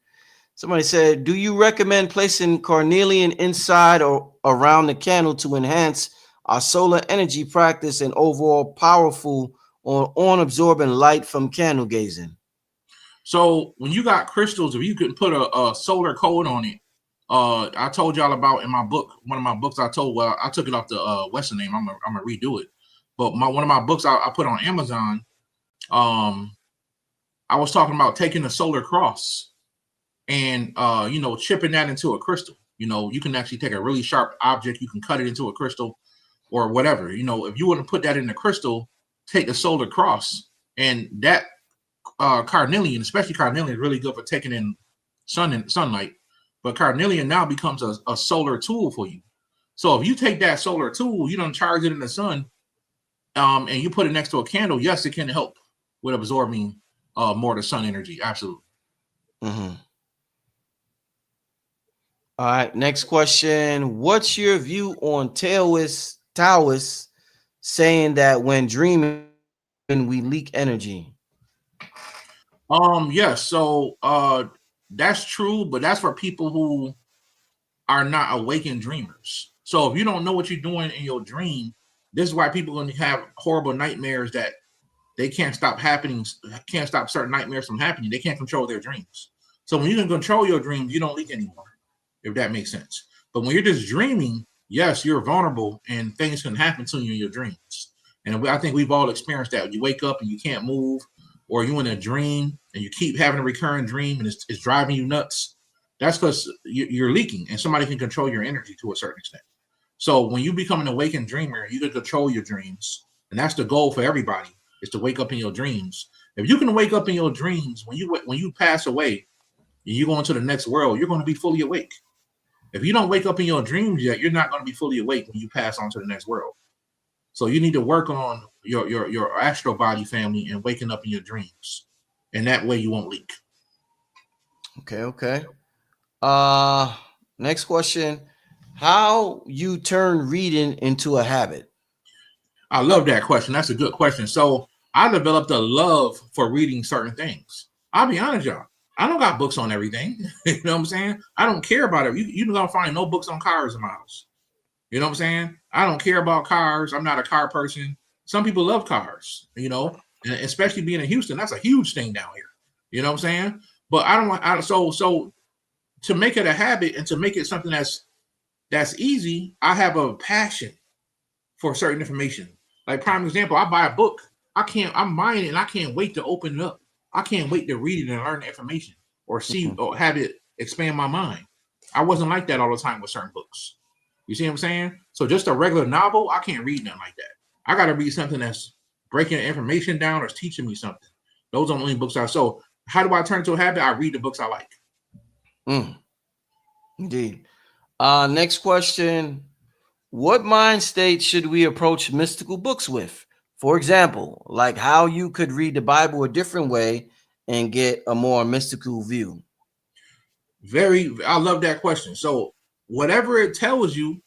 Somebody said, do you recommend placing carnelian inside or around the candle to enhance our solar energy practice and overall powerful on absorbing light from candle gazing? So when you got crystals, if you could put a solar code on it, I told y'all about in my book, one of my books I took it off the Western name. I'm gonna redo it. But one of my books I put on Amazon, I was talking about taking the solar cross and chipping that into a crystal. You can actually take a really sharp object, you can cut it into a crystal or whatever. If you want to put that in the crystal, take the solar cross, and that carnelian, especially carnelian, is really good for taking in sunlight. But carnelian now becomes a solar tool for you. So if you take that solar tool, you don't charge it in the sun, and you put it next to a candle, yes, it can help with absorbing more of the sun energy. Absolutely. Mm-hmm. All right, next question. What's your view on Taoists saying that when dreaming, we leak energy? Yes, so that's true, but that's for people who are not awakened dreamers. So if you don't know what you're doing in your dream, this is why people are going to have horrible nightmares that they can't stop certain nightmares from happening. They can't control their dreams. So when you can control your dreams, you don't leak anymore, if that makes sense. But when you're just dreaming, yes, you're vulnerable and things can happen to you in your dreams. And I think we've all experienced that. When you wake up and you can't move, or you're in a dream and you keep having a recurring dream and it's driving you nuts, that's because you're leaking, and somebody can control your energy to a certain extent. So when you become an awakened dreamer, you can control your dreams. And that's the goal for everybody, is to wake up in your dreams. If you can wake up in your dreams, when you pass away, you go into the next world, you're going to be fully awake. If you don't wake up in your dreams yet, you're not going to be fully awake when you pass on to the next world. So you need to work on your astral body, family, and waking up in your dreams. And that way you won't leak. Okay. Next question. How you turn reading into a habit? I love that question. That's a good question. So I developed a love for reading certain things. I'll be honest, y'all. I don't got books on everything. You know what I'm saying? I don't care about it. You're going to find no books on cars in my house. You know what I'm saying? I don't care about cars. I'm not a car person. Some people love cars, you know, and especially being in Houston. That's a huge thing down here. You know what I'm saying? But I don't want, so to make it a habit and to make it something that's easy, I have a passion for certain information. Like prime example, I buy a book. I'm buying it and I can't wait to open it up. I can't wait to read it and learn the information or see or have it expand my mind. I wasn't like that all the time with certain books. You see what I'm saying? So just a regular novel, I can't read nothing like that. I got to read something that's breaking information down or teaching me something. Those are the only books so how do I turn to a habit? I read the books I like. Indeed. Next question. What mind state should we approach mystical books with? For example, like how you could read the Bible a different way and get a more mystical view. I love that question. So whatever it tells you,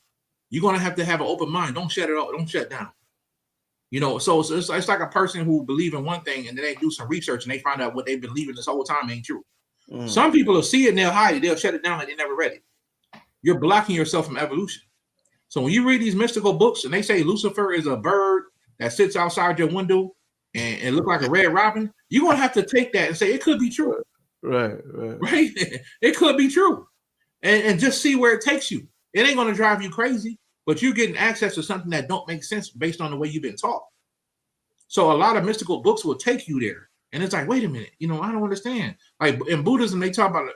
you're going to have an open mind. Don't shut it off. Don't shut down. You know, so it's like a person who believe in one thing and then they do some research and they find out what they've been believing this whole time ain't true. Some people will see it and they'll hide it. They'll shut it down like they never read it. You're blocking yourself from evolution. So when you read these mystical books and they say Lucifer is a bird that sits outside your window and look like a red robin, you're going to have to take that and say it could be true. Right. It could be true. And just see where it takes you. It ain't going to drive you crazy, but you're getting access to something that don't make sense based on the way you've been taught. So a lot of mystical books will take you there. And it's like, wait a minute, you know, I don't understand. Like in Buddhism, they talk about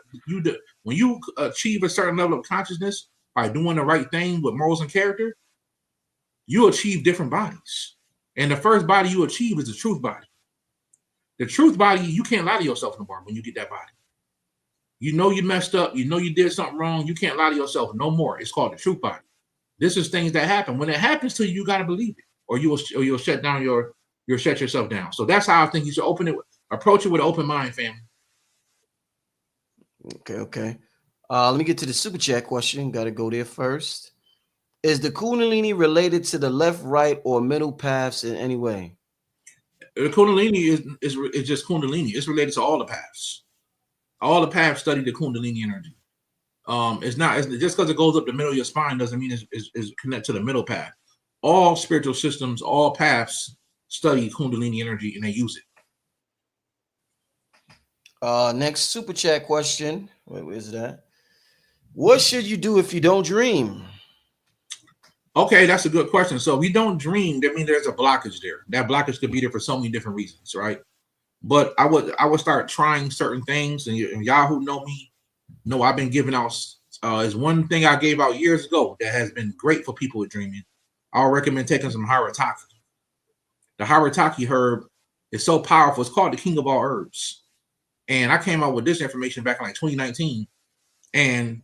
when you achieve a certain level of consciousness by doing the right thing with morals and character, you achieve different bodies. And the first body you achieve is the truth body. The truth body, you can't lie to yourself no more when you get that body. You know you messed up. You know you did something wrong. You can't lie to yourself no more. It's called the truth body. This is things that happen. When it happens to you, you got to believe it, or you'll shut down you'll shut yourself down. So that's how I think you should approach it with an open mind, family. Okay. Let me get to the super chat question. Got to go there first. Is the Kundalini related to the left, right, or middle paths in any way? The Kundalini is just Kundalini. It's related to all the paths. All the paths study the Kundalini energy. It's just because it goes up the middle of your spine doesn't mean it's connected to the middle path. All spiritual systems, all paths study Kundalini energy and they use it. Next super chat question. Wait, where's that? What should you do if you don't dream? Okay, that's a good question. So if you don't dream, that means there's a blockage there. That blockage could be there for so many different reasons, right? But I would start trying certain things, and y'all who know me know I've been giving out is one thing I gave out years ago that has been great for people with dreaming. I'll recommend taking some Harataki. The Harataki herb is so powerful. It's called the king of all herbs. And I came out with this information back in like 2019. And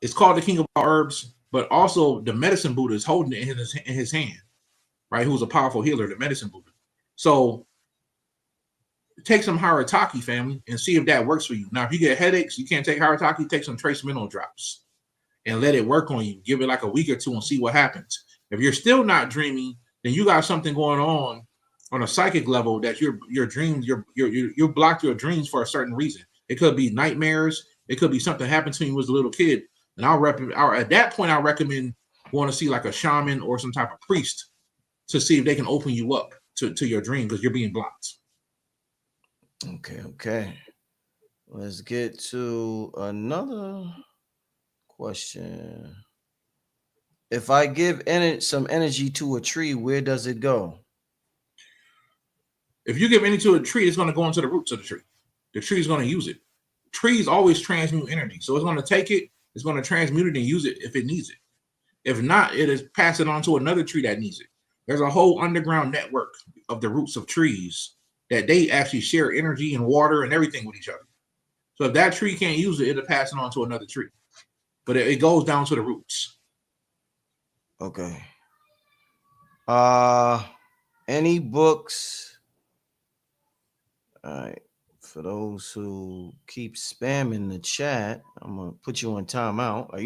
it's called the king of all herbs, but also the medicine Buddha is holding it in his hand, right? Who's a powerful healer, the medicine Buddha. So take some Harataki, family, and see if that works for you. Now, if you get headaches, you can't take Harataki, take some trace mineral drops and let it work on you. Give it like a week or two and see what happens. If you're still not dreaming, then you got something going on a psychic level that your dreams, you blocked your dreams for a certain reason. It could be nightmares. It could be something happened to you as a little kid. And at that point, I recommend going to see like a shaman or some type of priest to see if they can open you up to your dream because you're being blocked. Okay. Let's get to another question. If I give some energy to a tree, where does it go? If you give energy to a tree, it's going to go into the roots of the tree. The tree is going to use it. Trees always transmute energy. So it's going to take it, it's going to transmute it and use it if it needs it. If not, it is pass it on to another tree that needs it. There's a whole underground network of the roots of trees that they actually share energy and water and everything with each other. So if that tree can't use it, it'll pass it on to another tree. But it goes down to the roots. Okay. Any books? All right. For those who keep spamming the chat, I'm gonna put you on timeout. All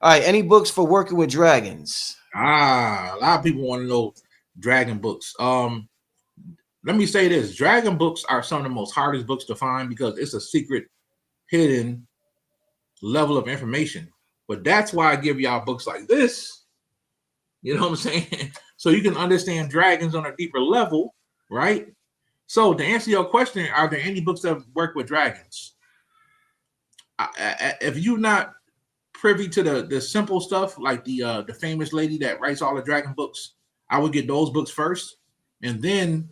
right. Any books for working with dragons? A lot of people want to know dragon books. Let me say this: dragon books are some of the most hardest books to find because it's a secret, hidden level of information. But that's why I give y'all books like this. You know what I'm saying? So you can understand dragons on a deeper level, right? So to answer your question, are there any books that work with dragons? If you're not privy to the simple stuff, like the famous lady that writes all the dragon books, I would get those books first, and then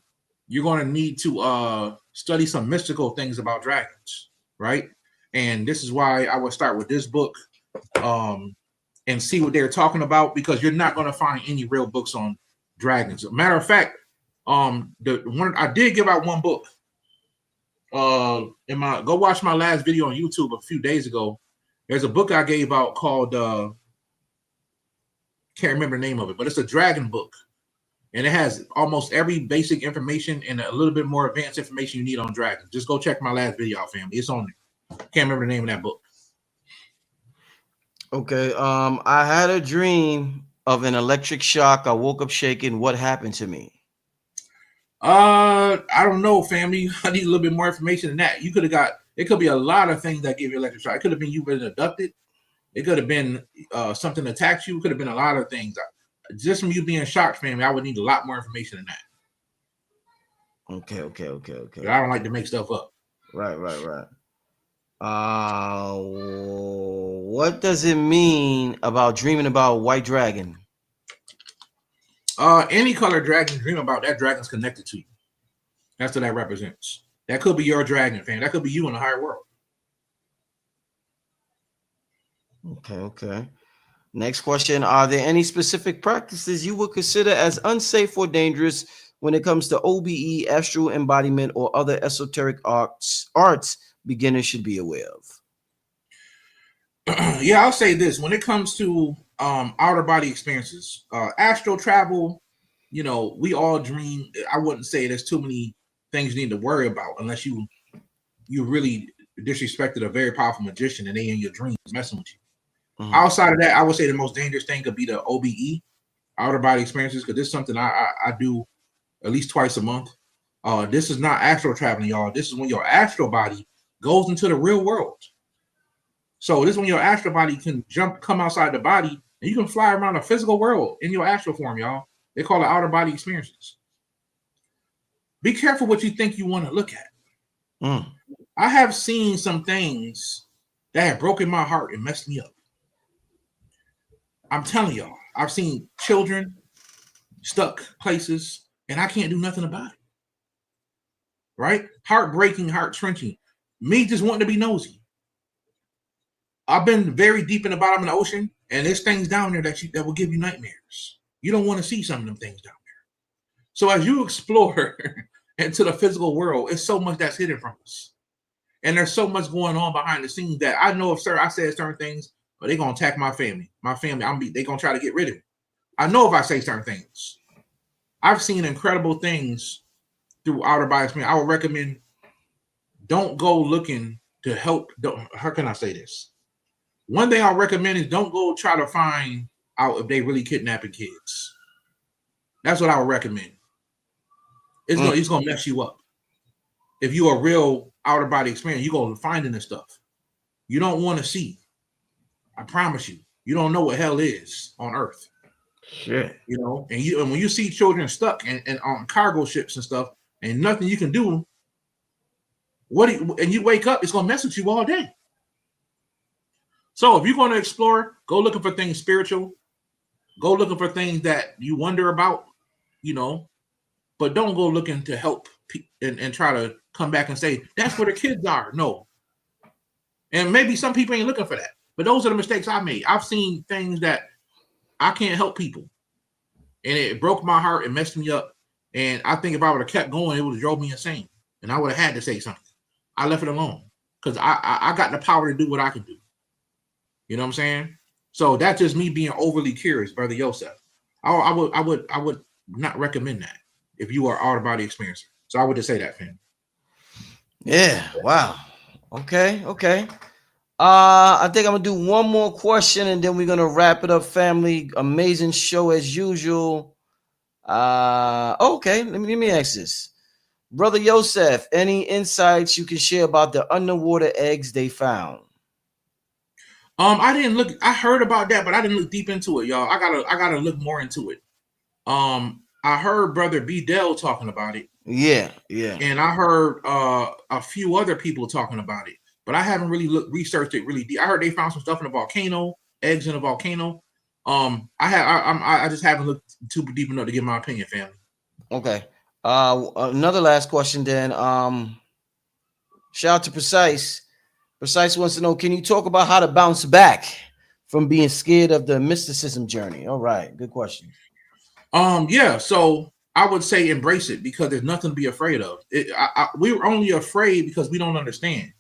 you're going to need to study some mystical things about dragons, right? And this is why I would start with this book and see what they're talking about, because you're not going to find any real books on dragons. Matter of fact, the one I did give out one book. Go watch my last video on YouTube a few days ago. There's a book I gave out called can't remember the name of it, but it's a dragon book, and it has almost every basic information and a little bit more advanced information you need on dragons. Just go check my last video out, family. It's on there. Can't remember the name of that book. Okay. I had a dream of an electric shock. I woke up shaking. What happened to me? I don't know, family. I need a little bit more information than that. You could have got. It could be a lot of things that give you electric shock. It could have been you been abducted. It could have been something attacked you. It could have been a lot of things. Just from you being shocked, family, I would need a lot more information than that. Okay. I don't like to make stuff up. Right. What does it mean about dreaming about white dragon? Any color dragon you dream about, that dragon's connected to you. That's what that represents. That could be your dragon, fam. That could be you in the higher world. Okay. Next question. Are there any specific practices you would consider as unsafe or dangerous when it comes to OBE, astral embodiment, or other esoteric arts beginners should be aware of? Yeah, I'll say this. When it comes to outer body experiences, astral travel, we all dream. I wouldn't say there's too many things you need to worry about unless you really disrespected a very powerful magician and they in your dreams messing with you. Mm-hmm. Outside of that, I would say the most dangerous thing could be the OBE, outer body experiences, because this is something I do at least twice a month. This is not astral traveling, y'all. This is when your astral body goes into the real world. So this is when your astral body can come outside the body, and you can fly around the physical world in your astral form, y'all. They call it outer body experiences. Be careful what you think you want to look at. I have seen some things that have broken my heart and messed me up. I'm telling y'all, I've seen children stuck places, and I can't do nothing about it. Right? Heartbreaking, heart-wrenching. Me just wanting to be nosy. I've been very deep in the bottom of the ocean, and there's things down there that will give you nightmares. You don't want to see some of them things down there. So as you explore into the physical world, it's so much that's hidden from us. And there's so much going on behind the scenes that I know if I said certain things, but they're going to attack my family. My family, they're going to try to get rid of it. I know if I say certain things. I've seen incredible things through outer body experience. I would recommend don't go looking to help. How can I say this? One thing I'll recommend is don't go try to find out if they really kidnapping kids. That's what I would recommend. It's gonna mess you up. If you're a real outer body experience, you're gonna find this stuff. You don't want to see. I promise you. You don't know what hell is on Earth. Shit. And when you see children stuck and on cargo ships and stuff, and nothing you can do, and you wake up, it's gonna mess with you all day. So if you're going to explore, go looking for things spiritual. Go looking for things that you wonder about, but don't go looking to help and try to come back and say, that's where the kids are. No. And maybe some people ain't looking for that. But those are the mistakes I made. I've seen things that I can't help people. And it broke my heart and messed me up. And I think if I would have kept going, it would have drove me insane. And I would have had to say something. I left it alone. because I got the power to do what I can do. You know what I'm saying? So that's just me being overly curious, Brother Yosef. I would not recommend that if you are out of body experiencer. So I would just say that, fam. Yeah. Wow. Okay. I think I'm gonna do one more question and then we're gonna wrap it up, family. Amazing show as usual. Okay, let me ask this. Brother Yosef, any insights you can share about the underwater eggs they found? I didn't look. I heard about that, but I didn't look deep into it, y'all. I gotta look more into it. I heard Brother B. Dell talking about it. Yeah. And I heard a few other people talking about it, but I haven't really researched it really deep. I heard they found some stuff in a volcano, eggs in a volcano. I just haven't looked too deep enough to give my opinion, family. Okay. Another last question then. Shout out to Precise. Precise wants to know, can you talk about how to bounce back from being scared of the mysticism journey? All right, good question. Yeah, so I would say embrace it because there's nothing to be afraid of. We're only afraid because we don't understand,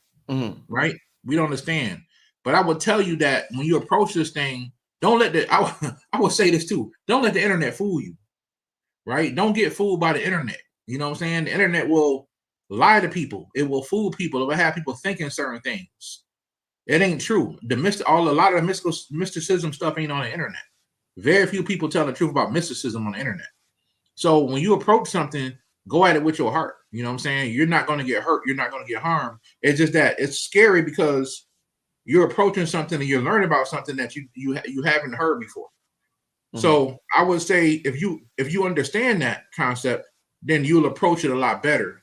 right? We don't understand. But I would tell you that when you approach this thing, don't let the, I would say this too, don't let the internet fool you, right? Don't get fooled by the internet. You know what I'm saying? The internet will lie to people. It will fool people. It will have people thinking certain things. It ain't true. A lot of the mysticism stuff ain't on the internet. Very few people tell the truth about mysticism on the internet. So when you approach something, go at it with your heart. You know what I'm saying? You're not going to get hurt. You're not going to get harmed. It's just that it's scary because you're approaching something and you're learning about something that you haven't heard before. So I would say if you understand that concept, then you'll approach it a lot better.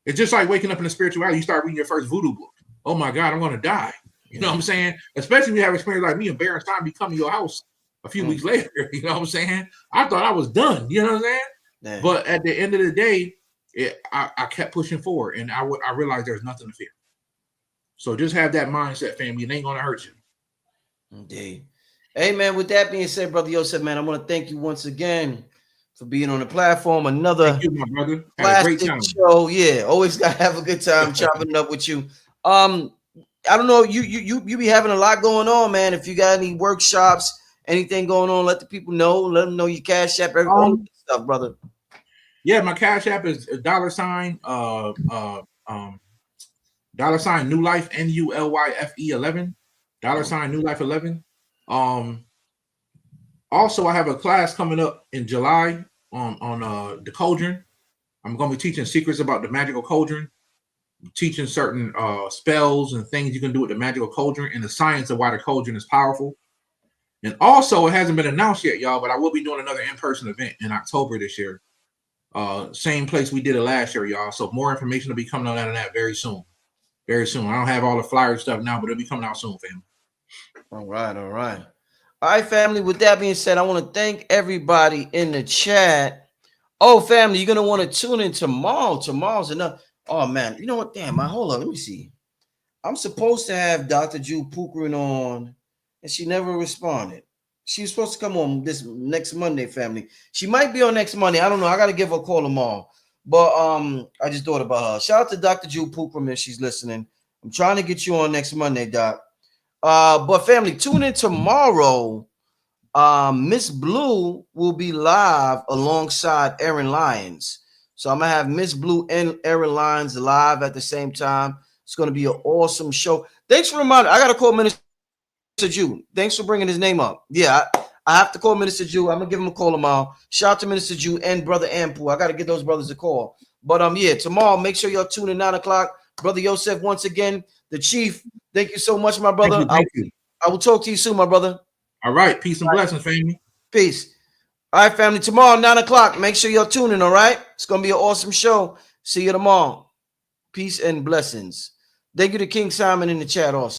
It's just like waking up in the spirituality. You start reading your first voodoo book. Oh my God, I'm going to die. You know what I'm saying? Especially when you have experience like me and Baron Stein becoming your house a few weeks later. You know what I'm saying? I thought I was done. You know what I'm saying? Yeah. But at the end of the day, I kept pushing forward, and I realized there's nothing to fear. So just have that mindset, family. It ain't going to hurt you. Indeed. Hey, man, with that being said, Brother Yosef, man, I want to thank you once again for being on the platform. Another thank you, my brother. Had a great time. Show. Yeah, always got to have a good time chopping it up with you. I don't know, you be having a lot going on, man. If you got any workshops, anything going on, let the people know. Let them know your Cash App, all of this stuff, brother. Yeah, my Cash App is $, $ New Life NULYFE 11, $ New Life 11. Also, I have a class coming up in July on the cauldron. I'm going to be teaching secrets about the magical cauldron, teaching certain spells and things you can do with the magical cauldron and the science of why the cauldron is powerful. And also, it hasn't been announced yet, y'all, but I will be doing another in-person event in October this year. Same place we did it last year, y'all. So more information will be coming out of that very soon. Very soon. I don't have all the flyer stuff now, but it'll be coming out soon, family. All right, family. With that being said, I want to thank everybody in the chat. Oh, family, you're going to want to tune in tomorrow. Tomorrow's enough. Oh, man. You know what? Damn, hold on. Let me see. I'm supposed to have Dr. Jew Pukrin on, and she never responded. She was supposed to come on this next Monday, family. She might be on next Monday. I don't know. I got to give her a call tomorrow. But I just thought about her. Shout out to Dr. Jew Pukrin if she's listening. I'm trying to get you on next Monday, Doc. But family, tune in tomorrow. Miss Blue will be live alongside Aaron Lyons. So I'm gonna have Miss Blue and Aaron Lyons live at the same time. It's gonna be an awesome show. Thanks for reminding. I gotta call Minister Jew. Thanks for bringing his name up. Yeah, I have to call Minister Jew. I'm gonna give him a call tomorrow. Shout out to Minister Jew and Brother Ampu. I gotta give those brothers a call. But yeah, tomorrow, make sure y'all tune in 9 o'clock. Brother Yosef, once again, the Chief. Thank you so much, my brother. Thank you. I will talk to you soon, my brother. All right. Peace and blessings, family. Peace. All right, family. Tomorrow, 9 o'clock. Make sure y'all tune in, all right? It's going to be an awesome show. See you tomorrow. Peace and blessings. Thank you to King Simon in the chat also.